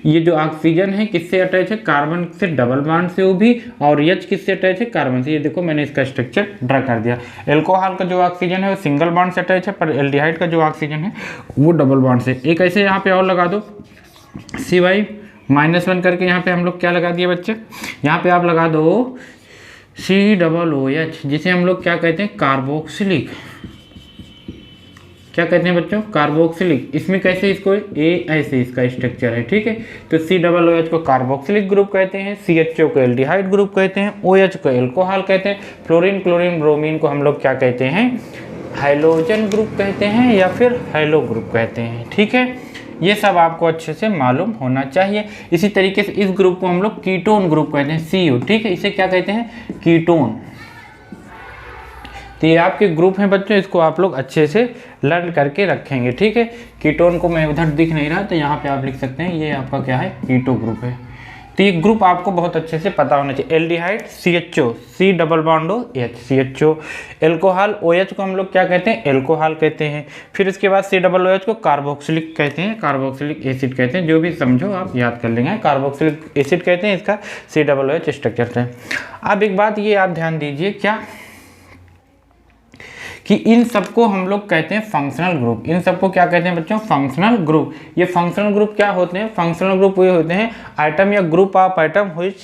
ये जो ऑक्सीजन है किससे अटैच है, कार्बन से डबल बॉन्ड से वो भी, और H किससे अटैच है, कार्बन से। ये देखो मैंने इसका स्ट्रक्चर ड्रा कर दिया। एल्कोहल का जो ऑक्सीजन है वो सिंगल बॉन्ड से अटैच है, पर एल्डिहाइड का जो ऑक्सीजन है वो डबल बॉन्ड से। एक ऐसे यहाँ पे और लगा दो, CY -1 करके यहाँ पे हम लोग क्या लगा दिए बच्चे, यहाँ पे आप लगा दो COOH, जिसे हम लोग क्या कहते हैं, कार्बोक्सिलिक। क्या कहते हैं बच्चों, कार्बोक्सिलिक। इसमें कैसे, इसको ऐसे इसका स्ट्रक्चर है, ठीक है। तो COOH को कार्बोक्सिलिक ग्रुप कहते हैं, CHO को एल्डिहाइड ग्रुप कहते हैं, OH को एल्कोहल कहते हैं, फ्लोरीन, क्लोरीन, ब्रोमीन को हम लोग क्या कहते हैं, हाइड्रोजन ग्रुप कहते हैं या फिर हैलो ग्रुप कहते हैं, ठीक है। ये सब आपको अच्छे से मालूम होना चाहिए। इसी तरीके से इस ग्रुप को हम लोग कीटोन ग्रुप कहते हैं, CO, ठीक है। इसे क्या कहते हैं, कीटोन। तो ये आपके ग्रुप हैं बच्चों, इसको आप लोग अच्छे से लर्न करके रखेंगे, ठीक है। कीटोन को मैं उधर दिख नहीं रहा तो यहाँ पे आप लिख सकते हैं, ये आपका क्या है, कीटो ग्रुप है। तो ये ग्रुप आपको बहुत अच्छे से पता होना चाहिए। Aldehyde CHO, C double bond H, CHO। Alcohol OH को हम लोग क्या कहते हैं, एल्कोहल कहते हैं। फिर इसके बाद COOH को कार्बोक्सिलिक कहते हैं, कार्बोक्सिलिक एसिड कहते हैं। जो भी समझो आप याद कर लेंगे, कार्बोक्सिलिक एसिड कहते हैं, इसका COOH स्ट्रक्चर है। अब एक बात ये आप ध्यान दीजिए, क्या कि इन सबको हम लोग कहते हैं फंक्शनल ग्रुप। इन सबको क्या कहते हैं बच्चों, फंक्शनल ग्रुप। ये फंक्शनल ग्रुप क्या होते हैं, फंक्शनल ग्रुप ये होते हैं आइटम या group of item which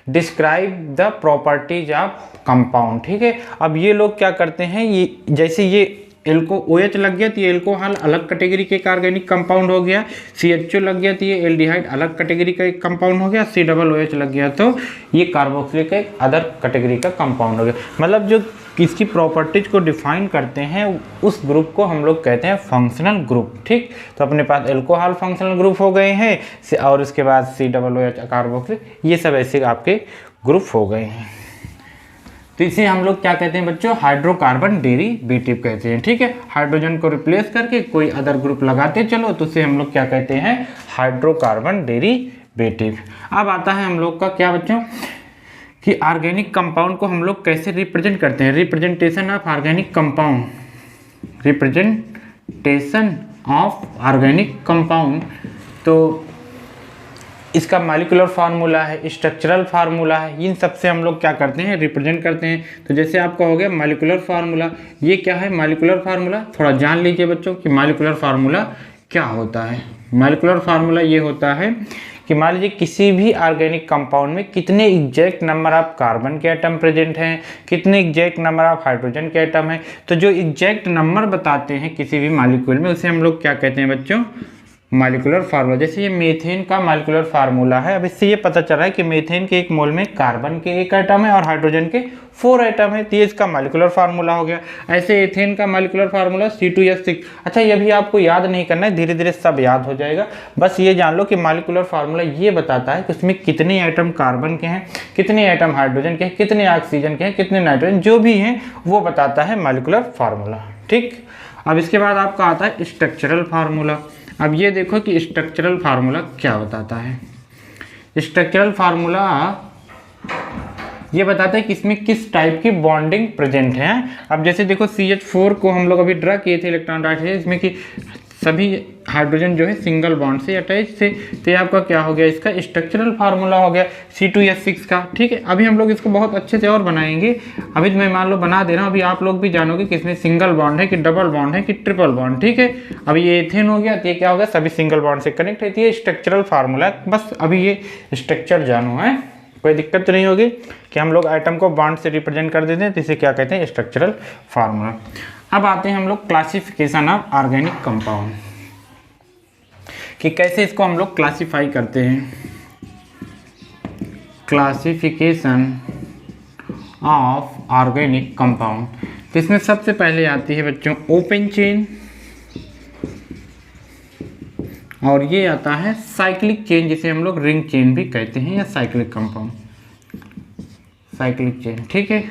describe the properties of compound, ठीक है। अब ये लोग क्या करते हैं, ये जैसे ये OH लग गया तो ये एल्कोहल अलग कैटेगरी के ऑर्गेनिक कंपाउंड हो गया, CHO लग गया तो ये एल्डिहाइड अलग कैटेगरी का एक कंपाउंड हो गया, COOH लग गया तो ये कार्बोक्सिलिक एक अदर कैटेगरी का कंपाउंड हो गया। मतलब जो इसकी प्रॉपर्टीज को डिफाइन करते हैं उस ग्रुप को हम लोग कहते हैं फंक्शनल ग्रुप, ठीक। तो अपने पास एल्कोहल फंक्शनल ग्रुप हो गए हैं, और उसके बाद COOH कार्बोक्सिलिक, ये सब ऐसे आपके ग्रुप हो गए हैं। तो इसे हम लोग क्या कहते हैं बच्चों, हाइड्रोकार्बन डेरिवेटिव कहते हैं। ठीक है, हाइड्रोजन को रिप्लेस करके कोई अदर ग्रुप लगाते चलो तो उसे हम लोग क्या कहते हैं, हाइड्रोकार्बन डेरिवेटिव। अब आता है हम लोग का क्या बच्चों कि ऑर्गेनिक कंपाउंड को हम लोग कैसे रिप्रेजेंट करते हैं, representation of organic compound, representation of organic compound. तो इसका मॉलिक्यूलर फार्मूला है, स्ट्रक्चरल फार्मूला है, इन सब से हम लोग क्या करते हैं, रिप्रेजेंट करते हैं। तो जैसे आपका हो गया मॉलिक्यूलर फार्मूला, ये क्या है मॉलिक्यूलर फार्मूला, थोड़ा जान लीजिए बच्चों कि मॉलिक्यूलर फार्मूला क्या होता है। मॉलिक्यूलर फार्मूला ये होता है कि मान लीजिए किसी भी ऑर्गेनिक कंपाउंड में कितने एग्जैक्ट नंबर ऑफ कार्बन के एटम प्रेजेंट हैं, कितने एग्जैक्ट नंबर ऑफ हाइड्रोजन के एटम हैं। तो जो एग्जैक्ट नंबर बताते हैं किसी भी मॉलिक्यूल में उसे हम लोग क्या कहते हैं बच्चों, मॉलिक्यूलर फार्मूला। जैसे ये मीथेन का मॉलिक्यूलर फार्मूला है। अब इससे ये पता चल रहा है कि मीथेन के एक मोल में कार्बन के 1 एटम है और हाइड्रोजन के 4 एटम है, तो ये इसका मॉलिक्यूलर फार्मूला हो गया। ऐसे एथेन का मॉलिक्यूलर फार्मूला C2H6। अच्छा, ये भी आपको याद नहीं करना है, धीरे धीरे सब याद हो जाएगा। बस ये जान लो कि मॉलिक्यूलर फार्मूला ये बताता है कि उसमें कितने एटम कार्बन के हैं, कितने एटम हाइड्रोजन के हैं, कितने ऑक्सीजन के हैं, कितने नाइट्रोजन, जो भी हैं वो बताता है मॉलिक्यूलर फार्मूला। ठीक, अब इसके बाद आपका आता है स्ट्रक्चरल फार्मूला। अब ये देखो कि स्ट्रक्चरल फार्मूला क्या बताता है। स्ट्रक्चरल फार्मूला ये बताता है कि इसमें किस टाइप की बॉन्डिंग प्रेजेंट है। अब जैसे देखो CH4 को हम लोग अभी ड्रा किए थे इलेक्ट्रॉन डाट से, इसमें कि सभी हाइड्रोजन जो है सिंगल बॉन्ड से अटैच थे, तो ये आपका क्या हो गया, इसका स्ट्रक्चरल फार्मूला हो गया C2H6 का। ठीक है, अभी हम लोग इसको बहुत अच्छे से और बनाएंगे। अभी तो मैं मान लो बना दे रहा हूँ, अभी आप लोग भी जानोगे कि इसमें सिंगल बॉन्ड है कि डबल बॉन्ड है कि ट्रिपल बॉन्ड। ठीक है, अब ये एथेन हो गया, तो ये क्या हो गया, सभी सिंगल बॉन्ड से कनेक्ट है, तो ये स्ट्रक्चरल फार्मूला। बस अभी ये स्ट्रक्चर जानो है, कोई दिक्कत तो नहीं होगी कि हम लोग आइटम को बॉन्ड से रिप्रेजेंट कर देते हैं, तो इसे क्या कहते हैं, स्ट्रक्चरल फार्मूला। अब आते हैं हम लोग क्लासिफिकेशन ऑफ ऑर्गेनिक कंपाउंड, कि कैसे इसको हम लोग क्लासिफाई करते हैं। क्लासिफिकेशन ऑफ ऑर्गेनिक कंपाउंड, तो इसमें सबसे पहले आती है बच्चों ओपन चेन, और ये आता है साइक्लिक चेन, जिसे हम लोग रिंग चेन भी कहते हैं, या साइक्लिक कंपाउंड, साइक्लिक चेन। ठीक है,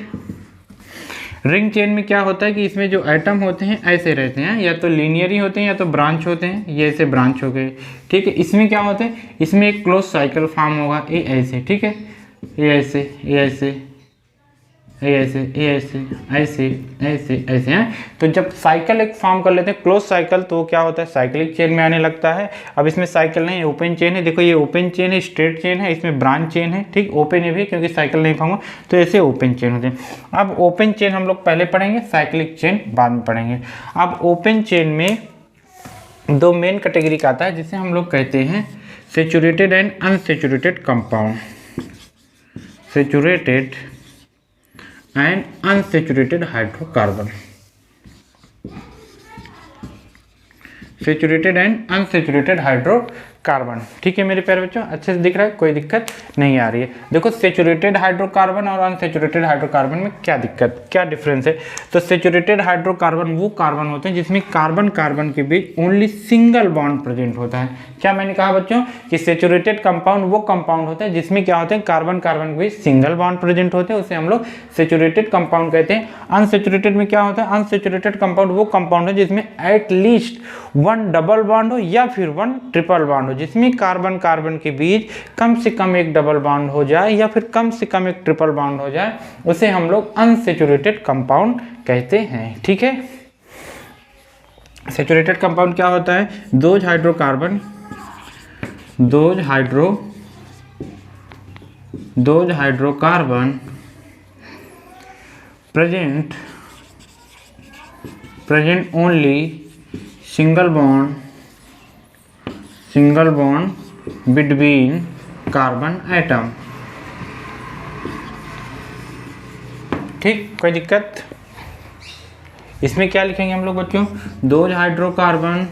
रिंग चेन में क्या होता है कि इसमें जो एटम होते हैं ऐसे रहते हैं, या तो लीनियर ही होते हैं या तो ब्रांच होते हैं, ये ऐसे ब्रांच हो गए। ठीक है, इसमें क्या होते हैं, इसमें एक क्लोज साइकिल फॉर्म होगा, ये ऐसे। ठीक है, ये ऐसे, ये ऐसे, ये ऐसे, ये ऐसे, ऐसे ऐसे ऐसे हैं। तो जब साइकिल एक फॉर्म कर लेते हैं क्लोज साइकिल, तो क्या होता है, साइक्लिक चेन में आने लगता है। अब इसमें साइकिल नहीं है, ओपन चेन है। देखो ये ओपन चेन है, स्ट्रेट चेन है, इसमें ब्रांच चेन है। ठीक, ओपन है भी क्योंकि साइकिल नहीं फॉर्म, तो ऐसे ओपन चेन होते हैं। अब ओपन चेन हम लोग पहले पढ़ेंगे, साइक्लिक चेन बाद में पढ़ेंगे। अब ओपन चेन में 2 मेन कैटेगरी का आता है, जिसे हम लोग कहते हैं saturated and unsaturated compound. Saturated and unsaturated hydrocarbon, saturated and unsaturated hydrocarbon. ठीक है मेरे प्यारे बच्चों, अच्छे से दिख रहा है, कोई दिक्कत नहीं आ रही है। देखो सैचुरेटेड हाइड्रोकार्बन और अनसैचुरेटेड हाइड्रोकार्बन में क्या दिक्कत, क्या डिफरेंस है। तो सैचुरेटेड हाइड्रोकार्बन वो कार्बन होते हैं जिसमें कार्बन कार्बन के बीच ओनली सिंगल बॉन्ड प्रेजेंट होता है। क्या मैंने कहा बच्चों कि सैचुरेटेड कंपाउंड वो कंपाउंड होता है जिसमें क्या होते हैं, कार्बन कार्बन के बीच सिंगल बॉन्ड प्रेजेंट होते हैं, उसे हम लोग सैचुरेटेड कंपाउंड कहते हैं। अनसैचुरेटेड में क्या होता है, अनसैचुरेटेड कंपाउंड वो कंपाउंड है जिसमें एटलीस्ट 1 डबल बॉन्ड हो या फिर 1 ट्रिपल बॉन्ड हो, जिसमें कार्बन कार्बन के बीच कम से कम एक डबल बॉन्ड हो जाए या फिर कम से कम एक ट्रिपल बॉन्ड हो जाए, उसे हम लोग अनसैचुरेटेड कंपाउंड कहते हैं। ठीक है, सैचुरेटेड कंपाउंड क्या होता है, दो हाइड्रोकार्बन, दो hydrocarbon present only single bond between carbon atom. ठीक, कोई दिक्कत। इसमें क्या लिखेंगे हम लोग बच्चों, दो hydrocarbon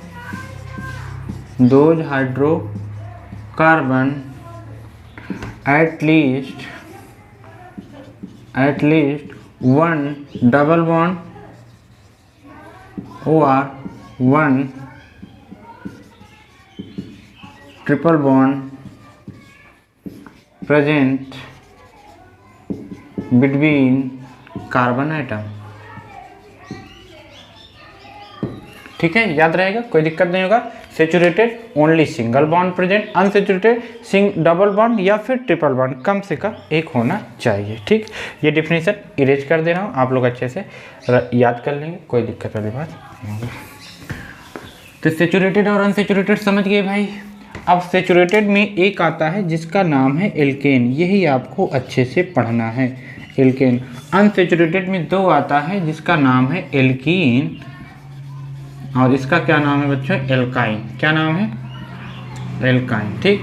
at least 1 double bond और 1 triple bond present between carbon atom. ठीक है, याद रहेगा, कोई दिक्कत नहीं होगा। Saturated only single bond present, unsaturated double bond या फिर ट्रिपल बॉन्ड कम से कम एक होना चाहिए। ठीक, ये डिफिनेशन इरेज कर दे रहा हूँ, आप लोग अच्छे से याद कर लेंगे, कोई दिक्कत वाली बात नहीं होगी। तो सेचुरेटेड और अनसेचुरेटेड समझ गए भाई। अब सेचुरेटेड में एक आता है जिसका नाम है एल्केन, यही आपको अच्छे से पढ़ना है, एल्केन। अनसेचुरेटेड में दो आता है जिसका नाम है एल्कीन और इसका क्या नाम है बच्चों, एल्काइन। क्या नाम है, एल्काइन। ठीक,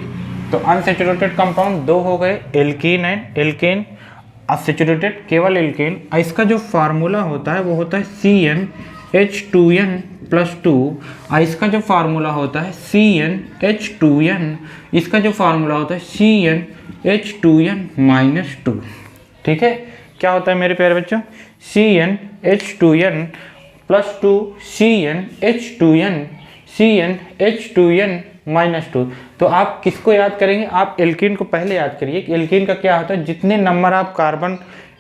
तो अनसेचुरेटेड कंपाउंड दो हो गए, एल्कीन एंड एल्केन। अनसेचुरेटेड केवल एल्केन। इसका जो फार्मूला होता है वो होता है CnH2n+2। इसका जो फार्मूला होता है CnH2n, इसका जो फार्मूला होता है CnH2n-2। ठीक है, क्या होता है मेरे प्यारे बच्चों, CnH2n+2 CnH2n-2। तो आप किसको याद करेंगे, आप एल्कीन को पहले याद करिए कि एल्कीन का क्या होता है, जितने नंबर ऑफ कार्बन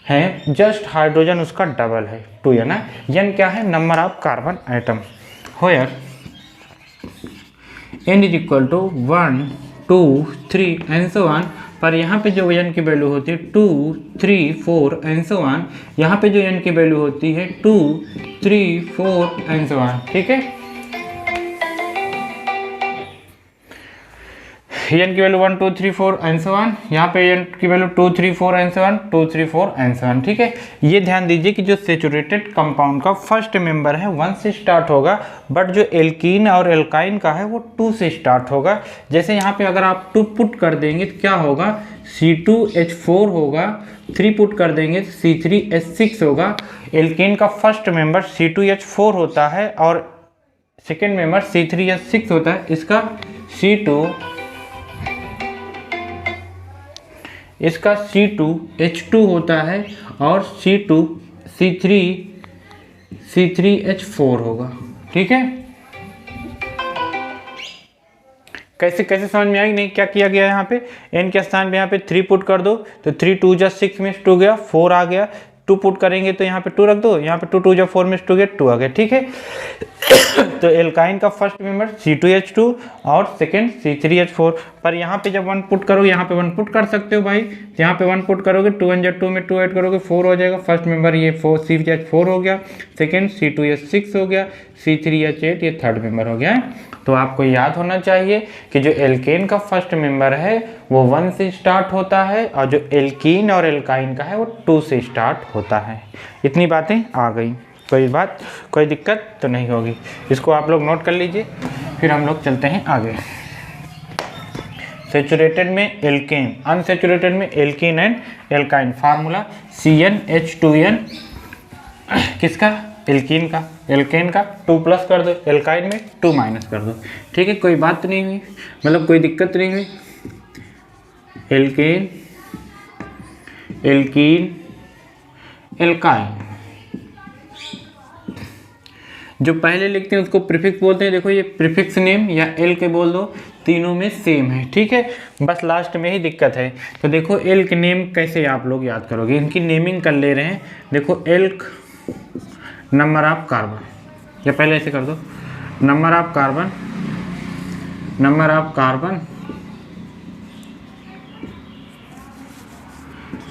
हैं जस्ट हाइड्रोजन उसका डबल है, 2n है। n क्या है, number of carbon atom. होयर n = 1 2 3 and so on. पर यहाँ पे जो n की वैल्यू होती है 2 3 4 एंड सो ऑन, यहाँ पे जो n की वैल्यू होती है 2 3 4 एंड सो ऑन। ठीक है, n की वैल्यू 1 2 3 4 एंड सो ऑन, यहाँ पे n की value 2 3 4 and so on, 2 3 4 and so on. ठीक है, ये ध्यान दीजिए कि जो सेचुरेटेड कंपाउंड का फर्स्ट मेंबर है 1 से स्टार्ट होगा, बट जो एल्कीन और एल्काइन का है वो 2 से स्टार्ट होगा। जैसे यहाँ पे अगर आप 2 पुट कर देंगे तो क्या होगा, C2H4 होगा, 3 पुट कर देंगे तो C3H6 होगा। एल्कीन का फर्स्ट मेंबर C2H4 होता है और सेकेंड मेंबर C3H6 होता है। इसका C2H2 होता है और C3H4 होगा। ठीक है, कैसे कैसे समझ में आएगी, नहीं क्या किया गया यहाँ पे, n के स्थान पे यहाँ पे 3 पुट कर दो तो 3 2 जा 6 में 2 गया, 4 आ गया। 2 पुट करेंगे तो यहाँ पे 2 रख दो, यहाँ पे 2 2 जा 4 में 2 गया, 2 आ गया। ठीक है, तो एल्काइन का फर्स्ट मेंबर C2H2 और सेकेंड C3H4। पर यहाँ पे जब 1 पुट करो, यहाँ पे 1 पुट कर सकते हो भाई, यहाँ पे 1 पुट करोगे 2 1 जा 2 में 2 ऐड करोगे 4 हो जाएगा। फर्स्ट मेंबर ये C3H4 हो गया, सेकेंड C2H6 हो गया, C3H8 ये थर्ड मेंबर हो गया। तो आपको याद होना चाहिए कि जो एल्केन का फर्स्ट मेंबर है वो 1 से स्टार्ट होता है और जो एल्कीन और एल्काइन का है वो 2 से स्टार्ट होता है। इतनी बातें आ गई, कोई दिक्कत तो नहीं होगी। इसको आप लोग नोट कर लीजिए, फिर हम लोग चलते हैं आगे। सेचुरेटेड में एल्केन, अनसेचुरेटेड में alkene and alkyne. Formula CnH2n, किसका, एल्कीन का, एल्केन का 2 प्लस कर दो, एल्काइन में 2 माइनस कर दो। ठीक है, कोई बात नहीं हुई, मतलब कोई दिक्कत नहीं हुई। एल्केन, एल्कीन, एल्काइन, जो पहले लिखते हैं उसको प्रीफिक्स बोलते हैं। देखो ये प्रीफिक्स नेम या एल के बोल दो, तीनों में सेम है। ठीक है, बस लास्ट में ही दिक्कत है। तो देखो एल्क नेम कैसे आप लोग याद करोगे, इनकी नेमिंग कर ले रहे हैं। देखो एल्क नंबर ऑफ कार्बन, या पहले ऐसे कर दो, number of carbon, number of carbon,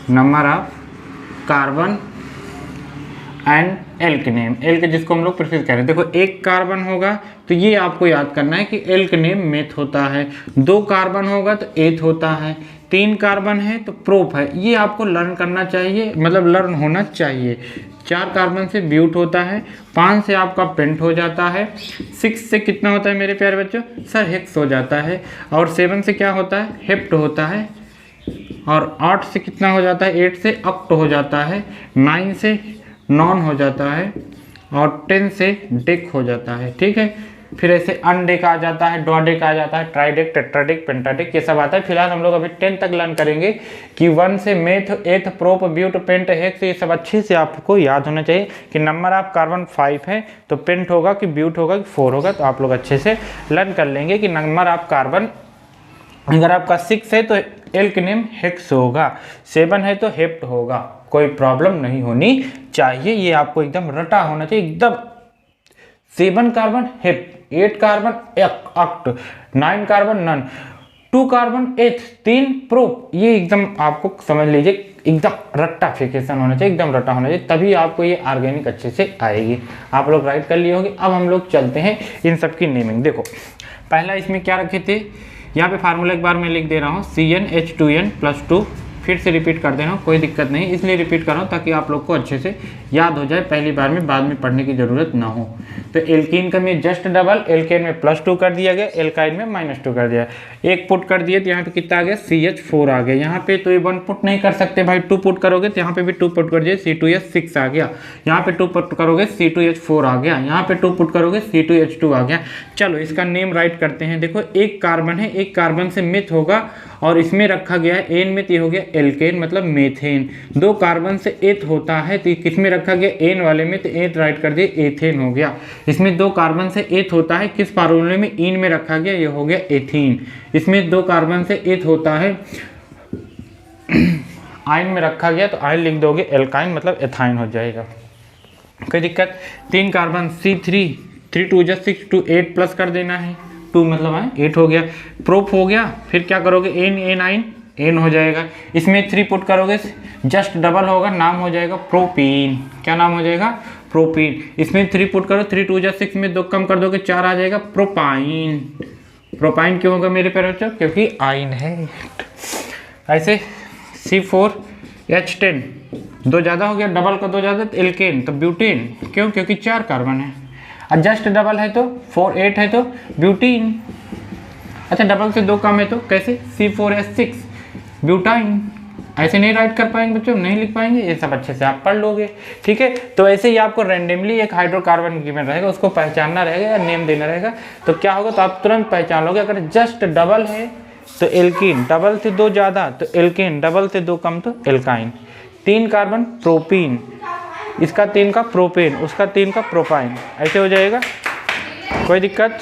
number of carbon and elk name. Elk जिसको हम लोग प्रीफिक्स कह रहे हैं। देखो एक कार्बन होगा तो ये आपको याद करना है कि एल्क नेम मेथ होता है, 2 कार्बन होगा तो एथ होता है, 3 कार्बन है तो प्रोप है। ये आपको लर्न करना चाहिए, मतलब लर्न होना चाहिए। 4 कार्बन से ब्यूट होता है, 5 से आपका पेंट हो जाता है, 6 से कितना होता है मेरे प्यारे बच्चों, सर हेक्स हो जाता है, और 7 से क्या होता है, हेप्ट होता है, और 8 से कितना हो जाता है, 8 से अक्ट हो जाता है, 9 से नॉन हो जाता है, और 10 से डेक हो जाता है। ठीक है, फिर ऐसे अनडेक आ जाता है, डॉडेक आ जाता है, ट्राइडेक, टेट्राडेक, पेंटाडेक, ये सब आता है। फिलहाल हम लोग अभी 10 तक लर्न करेंगे कि 1 से मेथ, एथ, प्रोप, ब्यूट, पेंट, हेक्स, ये सब अच्छे से आपको याद होना चाहिए कि नंबर ऑफ कार्बन 5 है तो पेंट होगा कि ब्यूट होगा कि 4 होगा। तो आप लोग अच्छे से लर्न कर लेंगे कि नंबर ऑफ कार्बन अगर आपका 6 है तो एल्क नेम हेक्स होगा, 7 है तो हेप्ट होगा, कोई प्रॉब्लम नहीं होनी चाहिए। ये आपको एकदम रटा होना चाहिए एकदम। 7 कार्बन हिप, 8 कार्बन अक्ट, 9 कार्बन नन, 2 कार्बन एथ, 3 प्रोप। ये एकदम आपको समझ लीजिए एकदम रट्टाफिकेशन होना चाहिए, एकदम रट्टा होना चाहिए, तभी आपको ये ऑर्गेनिक अच्छे से आएगी। आप लोग राइट कर लिए होंगे। अब हम लोग चलते हैं इन सब की नेमिंग। देखो पहला इसमें क्या रखे थे, यहाँ पे फार्मूला एक बार मैं लिख दे रहा हूँ, CnH2n+2। फिर से रिपीट कर देना, कोई दिक्कत नहीं, इसलिए रिपीट कर रहा हूँ ताकि आप लोग को अच्छे से याद हो जाए, पहली बार में बाद में पढ़ने की ज़रूरत ना हो। तो एल्कीन का में जस्ट डबल, एल्केन में +2 कर दिया गया, एल्काइन में -2 कर दिया, एक पुट कर दिए तो यहाँ पे कितना आ गया, CH4 आ गया। यहाँ पे तो ये 1 पुट नहीं कर सकते भाई, 2 पुट करोगे तो यहाँ पे भी 2 पुट कर दिए, C2H6 आ गया। यहाँ पे 2 पुट करोगे C2H4 आ गया, यहाँ पे 2 पुट करोगे C2H2 आ गया। चलो इसका नेम राइट करते हैं। देखो एक कार्बन है, एक कार्बन से मिथ होगा और इसमें रखा गया है एन में, तो ये हो गया एल्केन मतलब मेथेन। 2 कार्बन से एथ होता है तो किस में रखा गया, एन वाले में, तो एथ राइट कर दिए, एथेन हो गया। इसमें 2 कार्बन से एथ होता है, किस फार्मूले में, इन में रखा गया, ये हो गया एथीन। इसमें 2 कार्बन से एथ होता है, आयन में रखा गया तो आयन लिख दोगे, एल्काइन मतलब एथाइन हो जाएगा, कोई दिक्कत। 3 कार्बन C3, 3 2 6 2 8 प्लस कर देना है, 2 मतलब है 8 हो गया। प्रोप हो गया, फिर क्या करोगे, एन हो जाएगा। इसमें 3 पुट करोगे, जस्ट डबल होगा, नाम हो जाएगा प्रोपीन। क्या नाम हो जाएगा, प्रोपीन। इसमें 3 पुट करो, 3 2 6 में 2 कम कर दोगे, 4 आ जाएगा, प्रोपाइन। प्रोपाइन क्यों होगा मेरे प्यारे बच्चों, क्योंकि आइन है। ऐसे C4H10, 2 ज़्यादा हो गया, डबल का 2 ज़्यादा तो एल्केन, तो ब्यूटेन। क्यों, क्योंकि 4 कार्बन है। जस्ट डबल है तो 4 8 है तो ब्यूटीन। अच्छा डबल से 2 कम है तो कैसे, C4H6 ब्यूटाइन। ऐसे नहीं राइट कर पाएंगे बच्चों, नहीं लिख पाएंगे, ये सब अच्छे से आप पढ़ लोगे, ठीक है। तो ऐसे ही आपको रैंडमली एक हाइड्रोकार्बन गिवन रहेगा, उसको पहचानना रहेगा या नेम देना रहेगा, तो क्या होगा, तो आप तुरंत पहचान लोगे। अगर जस्ट डबल है तो एल्कीन, डबल से 2 ज़्यादा तो एल्केन, डबल से 2 कम तो एल्काइन। 3 कार्बन प्रोपीन, इसका 3 का प्रोपेन, उसका 3 का प्रोपाइन, ऐसे हो जाएगा, कोई दिक्कत,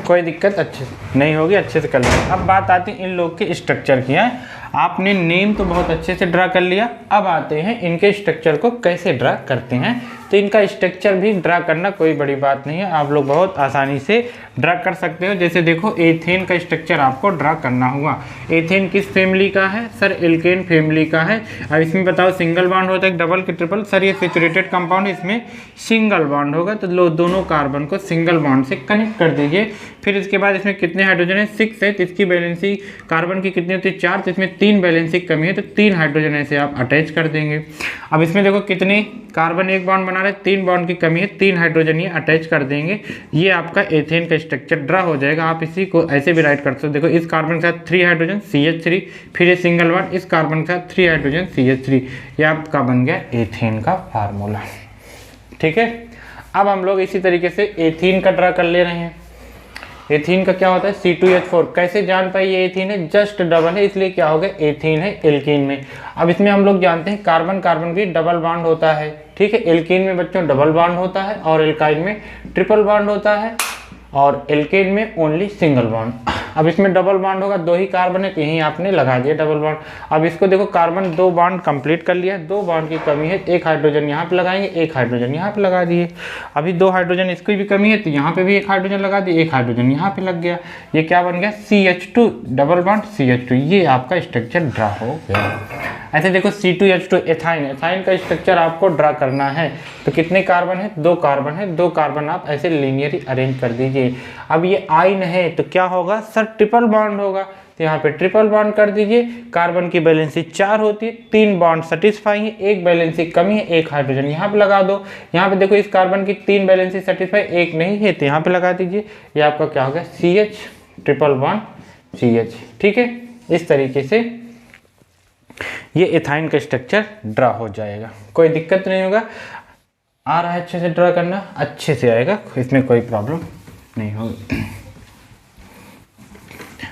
कोई दिक्कत अच्छे से नहीं होगी, अच्छे से कर लेंगे। अब बात आती है इन लोग के स्ट्रक्चर की है। आपने नेम तो बहुत अच्छे से ड्रा कर लिया, अब आते हैं इनके स्ट्रक्चर को कैसे ड्रा करते हैं। तो इनका स्ट्रक्चर भी ड्रा करना कोई बड़ी बात नहीं है, आप लोग बहुत आसानी से ड्रा कर सकते हो। जैसे देखो एथेन का स्ट्रक्चर आपको ड्रा करना हुआ। एथेन किस फैमिली का है सर, एल्केन फैमिली का है। अब इसमें बताओ सिंगल बॉन्ड होता है डबल के ट्रिपल, सर ये सैचुरेटेड कंपाउंड, इसमें सिंगल बॉन्ड होगा, तो लो दोनों कार्बन को सिंगल बॉन्ड से कनेक्ट कर दीजिए। फिर इसके बाद इसमें कितने हाइड्रोजन है, 6 है, तो इसकी वैलेंसी कार्बन की कितनी होती है, 4, तो इसमें 3 वैलेंसी कमी है, तो 3 हाइड्रोजन ऐसे आप अटैच कर देंगे। अब इसमें देखो कितने कार्बन एक बॉन्ड बना रहे, 3 बॉन्ड की कमी है, 3 हाइड्रोजन ये अटैच कर देंगे। ये आपका एथेन का स्ट्रक्चर ड्रा हो जाएगा। आप इसी को ऐसे भी राइट कर सकते हो, देखो इस कार्बन के साथ 3 हाइड्रोजन CH3, फिर ये सिंगल बॉन्ड, इस कार्बन के साथ 3 हाइड्रोजन CH3, ये आपका बन गया एथेन का फार्मूला, ठीक है। अब हम लोग इसी तरीके से एथीन का ड्रा कर ले रहे हैं। एथीन का क्या होता है, C2H4, कैसे जान पाए ये एथीन है, जस्ट डबल है, इसलिए क्या हो गया, एथीन है एल्कीन में। अब इसमें हम लोग जानते हैं कार्बन कार्बन भी डबल बॉन्ड होता है, ठीक है। एल्कीन में बच्चों डबल बॉन्ड होता है और एल्काइन में ट्रिपल बॉन्ड होता है और एल्केन में ओनली सिंगल बॉन्ड। अब इसमें डबल बॉन्ड होगा, 2 ही कार्बन है तो यहीं आपने लगा दिया डबल बॉन्ड। अब इसको देखो कार्बन 2 बॉन्ड कंप्लीट कर लिया, 2 बॉन्ड की कमी है, 1 हाइड्रोजन यहाँ पे लगाएंगे, 1 हाइड्रोजन यहाँ पे लगा दिए। अभी 2 हाइड्रोजन इसकी भी कमी है तो यहाँ पे भी 1 हाइड्रोजन लगा दिए, 1 हाइड्रोजन यहाँ पे लग गया। ये क्या बन गया, CH2 डबल बॉन्ड CH2, ये आपका स्ट्रक्चर ड्रा हो गया। ऐसे देखो C2H2 एथाइन, एथाइन का स्ट्रक्चर आपको ड्रा करना है, तो कितने कार्बन है, 2 कार्बन है, 2 कार्बन आप ऐसे लीनियरली अरेंज कर दीजिए। अब ये आइन है तो क्या होगा सर, ट्रिपल बॉन्ड होगा, तो यहाँ पे ट्रिपल बॉन्ड कर दीजिए। कार्बन की बैलेंसी 4 होती है, 3 बॉन्ड सेटिस्फाई है, 1 बैलेंसी कमी है, 1 हाइड्रोजन यहाँ पे लगा दो। यहाँ पे देखो इस कार्बन की 3 बैलेंसी सेटिस्फाई, 1 नहीं है तो यहाँ पे लगा दीजिए। ये आपका क्या हो गया, CH ट्रिपल बॉन्ड CH, ठीक है। इस तरीके से ये एथाइन का स्ट्रक्चर ड्रा हो जाएगा, कोई दिक्कत नहीं होगा। आ रहा है अच्छे से ड्रा करना, अच्छे से आएगा, इसमें कोई प्रॉब्लम नहीं होगी।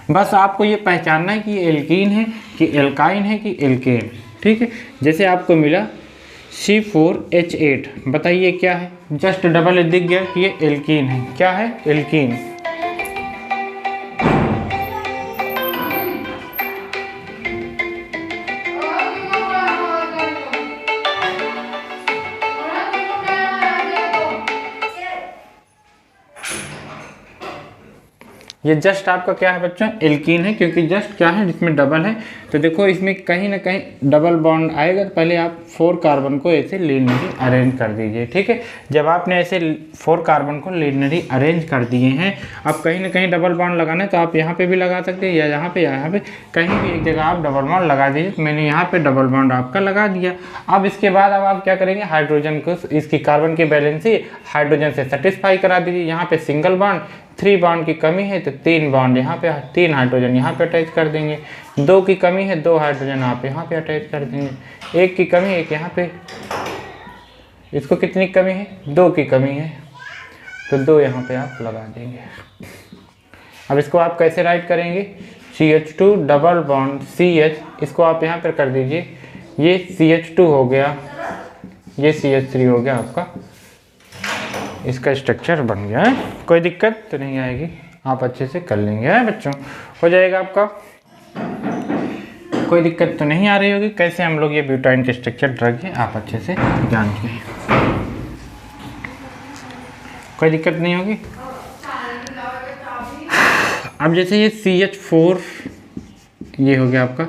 बस आपको ये पहचानना है कि ये एल्कीन है कि एल्काइन है कि एल्केन, ठीक है। जैसे आपको मिला C4H8, बताइए क्या है, जस्ट डबल दिख गया कि ये एल्कीन है, क्या है, एल्कीन। ये जस्ट आपका क्या है बच्चों, एल्कीन है, क्योंकि जस्ट क्या है जिसमें डबल है। तो देखो इसमें कहीं ना कहीं डबल बॉन्ड आएगा, तो पहले आप 4 कार्बन को ऐसे लीनियरली अरेंज कर दीजिए। ठीक है, जब आपने ऐसे 4 कार्बन को लीनियरली अरेंज कर दिए हैं, अब कहीं ना कहीं डबल बॉन्ड लगाना है तो आप यहाँ पे भी लगा सकते हैं, या यहाँ पे कहीं भी एक जगह आप डबल बॉन्ड लगा दीजिए। तो मैंने यहाँ पे डबल बॉन्ड आपका लगा दिया। अब इसके बाद अब आप क्या करेंगे, हाइड्रोजन को, इसकी कार्बन की बैलेंसी हाइड्रोजन से सेटिस्फाई करा दीजिए। यहाँ पे सिंगल बॉन्ड, 3 बॉन्ड की कमी है तो 3 बॉन्ड यहाँ पे, 3 हाइड्रोजन यहाँ पे अटैच कर देंगे। 2 की कमी है, 2 हाइड्रोजन आप यहाँ पे अटैच कर देंगे। 1 की कमी, 1 यहाँ पे, इसको कितनी कमी है, 2 की कमी है, तो 2 यहाँ पे आप लगा देंगे। अब इसको आप कैसे राइट करेंगे, CH2 डबल बॉन्ड CH, इसको आप यहाँ पर कर दीजिए। ये CH2 हो गया, ये CH3 हो गया आपका, इसका स्ट्रक्चर बन गया है। कोई दिक्कत तो नहीं आएगी, आप अच्छे से कर लेंगे है बच्चों, हो जाएगा आपका। कोई दिक्कत तो नहीं आ रही होगी, कैसे हम लोग ये ब्यूटाइन के स्ट्रक्चर ड्रग है आप अच्छे से जानते हैं, कोई दिक्कत नहीं होगी। अब जैसे ये CH4 ये हो गया आपका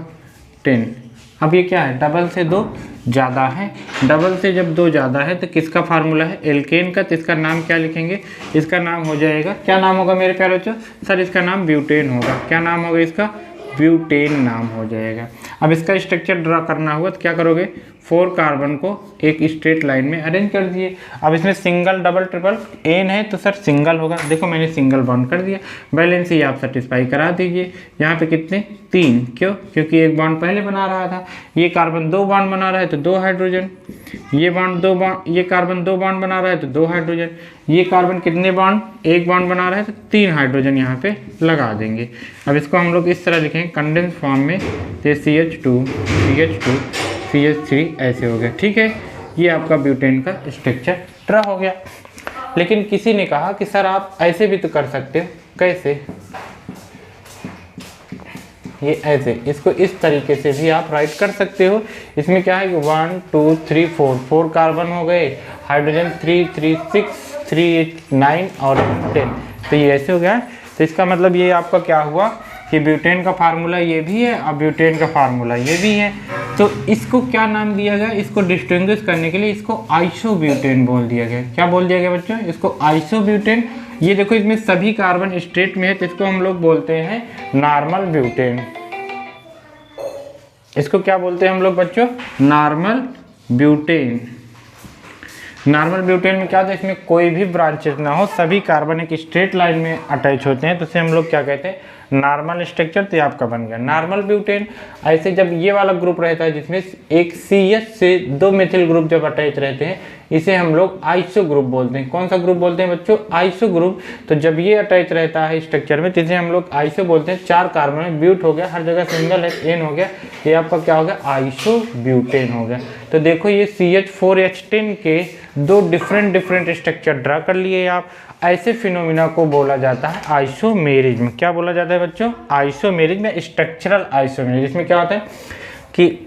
10। अब ये क्या है, डबल से 2 ज़्यादा है, डबल से जब 2 ज़्यादा है तो किसका फार्मूला है, एल्केन का। तो इसका नाम क्या लिखेंगे, इसका नाम हो जाएगा, क्या नाम होगा मेरे प्यारे बच्चों, सर इसका नाम ब्यूटेन होगा। क्या नाम होगा इसका, ब्यूटेन नाम हो जाएगा। अब इसका स्ट्रक्चर ड्रा करना हुआ तो क्या करोगे, 4 कार्बन को एक स्ट्रेट लाइन में अरेंज कर दिए। अब इसमें सिंगल डबल ट्रिपल एन है तो सर सिंगल होगा, देखो मैंने सिंगल बॉन्ड कर दिया। बैलेंस ही आप सेटिस्फाई करा दीजिए। यहाँ पे कितने, 3, क्यों, क्योंकि एक बॉन्ड पहले बना रहा था। ये कार्बन 2 बॉन्ड बना रहा है तो 2 हाइड्रोजन, ये कार्बन 2 बॉन्ड बना रहा है तो 2 हाइड्रोजन, ये कार्बन कितने बॉन्ड, 1 बॉन्ड बना रहा है तो 3 हाइड्रोजन यहाँ पे लगा देंगे। अब इसको हम लोग इस तरह लिखेंगे कंडेंस फॉर्म में, तो CH2 CH2 CH3 ऐसे हो गया। ठीक है, ये आपका ब्यूटेन का स्ट्रक्चर ड्रा हो गया। लेकिन किसी ने कहा कि सर आप ऐसे भी तो कर सकते हो, कैसे, ये ऐसे, इसको इस तरीके से भी आप राइट कर सकते हो। इसमें क्या है कि 1 2 3 4 कार्बन हो गए, हाइड्रोजन 3 3 6 3 9 और 10, तो ये ऐसे हो गया। तो इसका मतलब ये आपका क्या हुआ कि ब्यूटेन का फार्मूला ये भी है और ब्यूटेन का फार्मूला ये भी है। तो इसको क्या नाम दिया गया, इसको डिस्टिंग्विश करने के लिए इसको आइसोब्यूटेन बोल दिया गया। क्या बोल दिया गया बच्चों, इसको आइसोब्यूटेन। ये देखो इसमें सभी कार्बन स्ट्रेट में है तो इसको हम लोग बोलते हैं नॉर्मल ब्यूटेन। इसको क्या बोलते हैं हम लोग बच्चों, नॉर्मल ब्यूटेन। नॉर्मल ब्यूटेन में क्या होता है, इसमें कोई भी ब्रांचेस ना हो, सभी कार्बन एक स्ट्रेट लाइन में अटैच होते हैं, तो इसे हम लोग क्या कहते हैं, नॉर्मल स्ट्रक्चर। तो ये आपका बन गया नॉर्मल ब्यूटेन। ऐसे जब ये वाला ग्रुप रहता है जिसमें एक CH से 2 मेथिल ग्रुप जब अटैच रहते हैं, इसे हम लोग आइसो ग्रुप बोलते हैं। कौन सा ग्रुप बोलते हैं बच्चों, आइसो ग्रुप। तो जब ये अटैच रहता है स्ट्रक्चर में तो इसे हम लोग आइसो बोलते हैं। 4 कार्बन में ब्यूट हो गया, हर जगह सिंगल है, एन हो गया, ये आपका क्या हो गया, आइसो ब्यूटेन हो गया। तो देखो ये CH4H10 के 2 डिफरेंट स्ट्रक्चर ड्रा कर लिए आप। ऐसे फिनोमिना को बोला जाता है आइसोमेरिज्म। क्या बोला जाता है बच्चों, आइसोमेरिज्म या स्ट्रक्चरल आइसोमेरिज्म। इसमें क्या होता है कि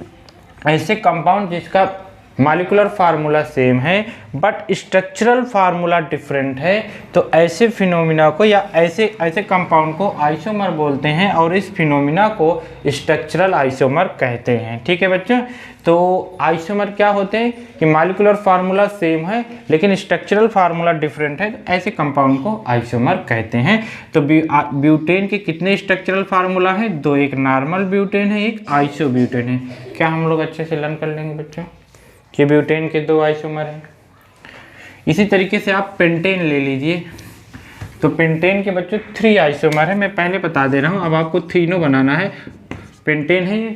ऐसे कंपाउंड जिसका मॉलिक्यूलर फार्मूला सेम है बट स्ट्रक्चरल फार्मूला डिफरेंट है, तो ऐसे फिनोमिना को या ऐसे कंपाउंड को आइसोमर बोलते हैं और इस फिनोमिना को स्ट्रक्चरल आइसोमर कहते हैं। ठीक है बच्चों, तो आइसोमर क्या होते हैं कि मॉलिक्यूलर फार्मूला सेम है लेकिन स्ट्रक्चरल फार्मूला डिफरेंट है, तो ऐसे कंपाउंड को आइसोमर कहते हैं। तो ब्यूटेन के कितने स्ट्रक्चरल फार्मूला है, 2, एक नॉर्मल ब्यूटेन है, एक आइसो ब्यूटेन है। क्या हम लोग अच्छे से लर्न कर लेंगे बच्चों कि ब्यूटेन के 2 आइसोमर हैं। इसी तरीके से आप पेंटेन ले लीजिए, तो पेंटेन के बच्चों 3 आइसोमर है। मैं पहले बता दे रहा हूँ, अब आपको तीनों बनाना है। पेंटेन है ये,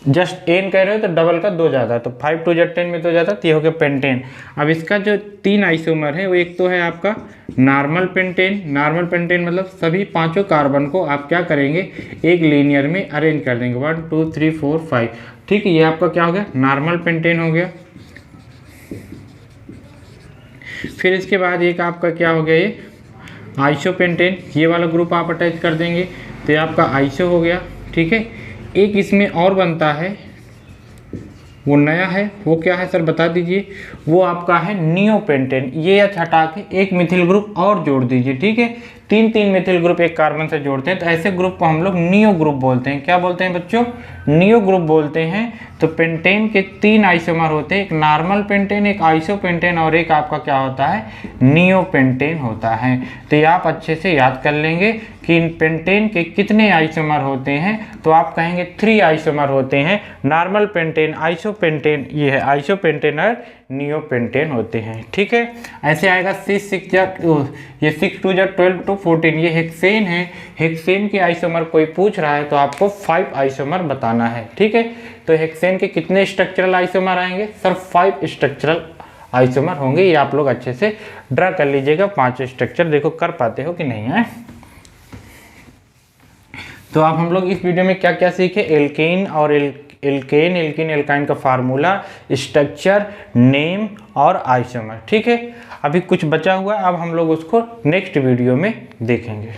जस्ट एन कह रहे हो तो डबल का 2 ज़्यादा, तो 5 2 10 में 2 ज़्यादा, तो ये हो गया पेंटेन। अब इसका जो 3 आइसोमर है वो एक तो है आपका नॉर्मल पेंटेन। नॉर्मल पेंटेन मतलब सभी 5 कार्बन को आप क्या करेंगे, एक लीनियर में अरेंज कर देंगे, 1 2 3 4 5। ठीक है, ये आपका क्या हो गया, नॉर्मल पेंटेन हो गया। फिर इसके बाद एक आपका क्या हो गया, ये आइसोपेंटेन, ये वाला ग्रुप आप अटैच कर देंगे तो ये आपका आइसो हो गया। ठीक है, एक इसमें और बनता है, वो नया है, वो क्या है सर बता दीजिए, वो आपका है नियोपेंटेन। ये हटा के एक मिथिल ग्रुप और जोड़ दीजिए। ठीक है, तीन तीन मेथिल ग्रुप एक कार्बन से जोड़ते हैं, तो ऐसे ग्रुप को हम लोग नियो ग्रुप बोलते हैं। क्या बोलते हैं बच्चों? नियो ग्रुप बोलते हैं। तो पेंटेन के 3 आइसोमर होते हैं, एक नॉर्मल पेंटेन, एक आइसोपेंटेन और एक आपका क्या होता है, नियो पेंटेन होता है। तो ये आप अच्छे से याद कर लेंगे कि इन पेंटेन के कितने आइसोमर होते हैं, तो आप कहेंगे 3 आइसोमर होते हैं, नॉर्मल पेंटेन, आइसोपेंटेन, ये है आइसोपेंटेन और नियोपेंटेन होते हैं। ठीक है, ऐसे आएगा 6 ये 6 2 12 to 14, ये हेक्सेन है। हेक्सेन के आइसोमर कोई पूछ रहा है तो आपको 5 आइसोमर बताना है। ठीक है, तो हेक्सेन के कितने स्ट्रक्चरल आइसोमर आएंगे? सर 5 स्ट्रक्चरल आइसोमर होंगे। ये आप लोग अच्छे से ड्रा कर लीजिएगा 5 स्ट्रक्चर, देखो कर पाते हो कि नहीं है। तो आप हम लोग इस वीडियो में क्या क्या सीखे? एल्केन और एल्केन एल्काइन का फार्मूला, स्ट्रक्चर, नेम और आइसोमर। ठीक है, अभी कुछ बचा हुआ है, अब हम लोग उसको नेक्स्ट वीडियो में देखेंगे।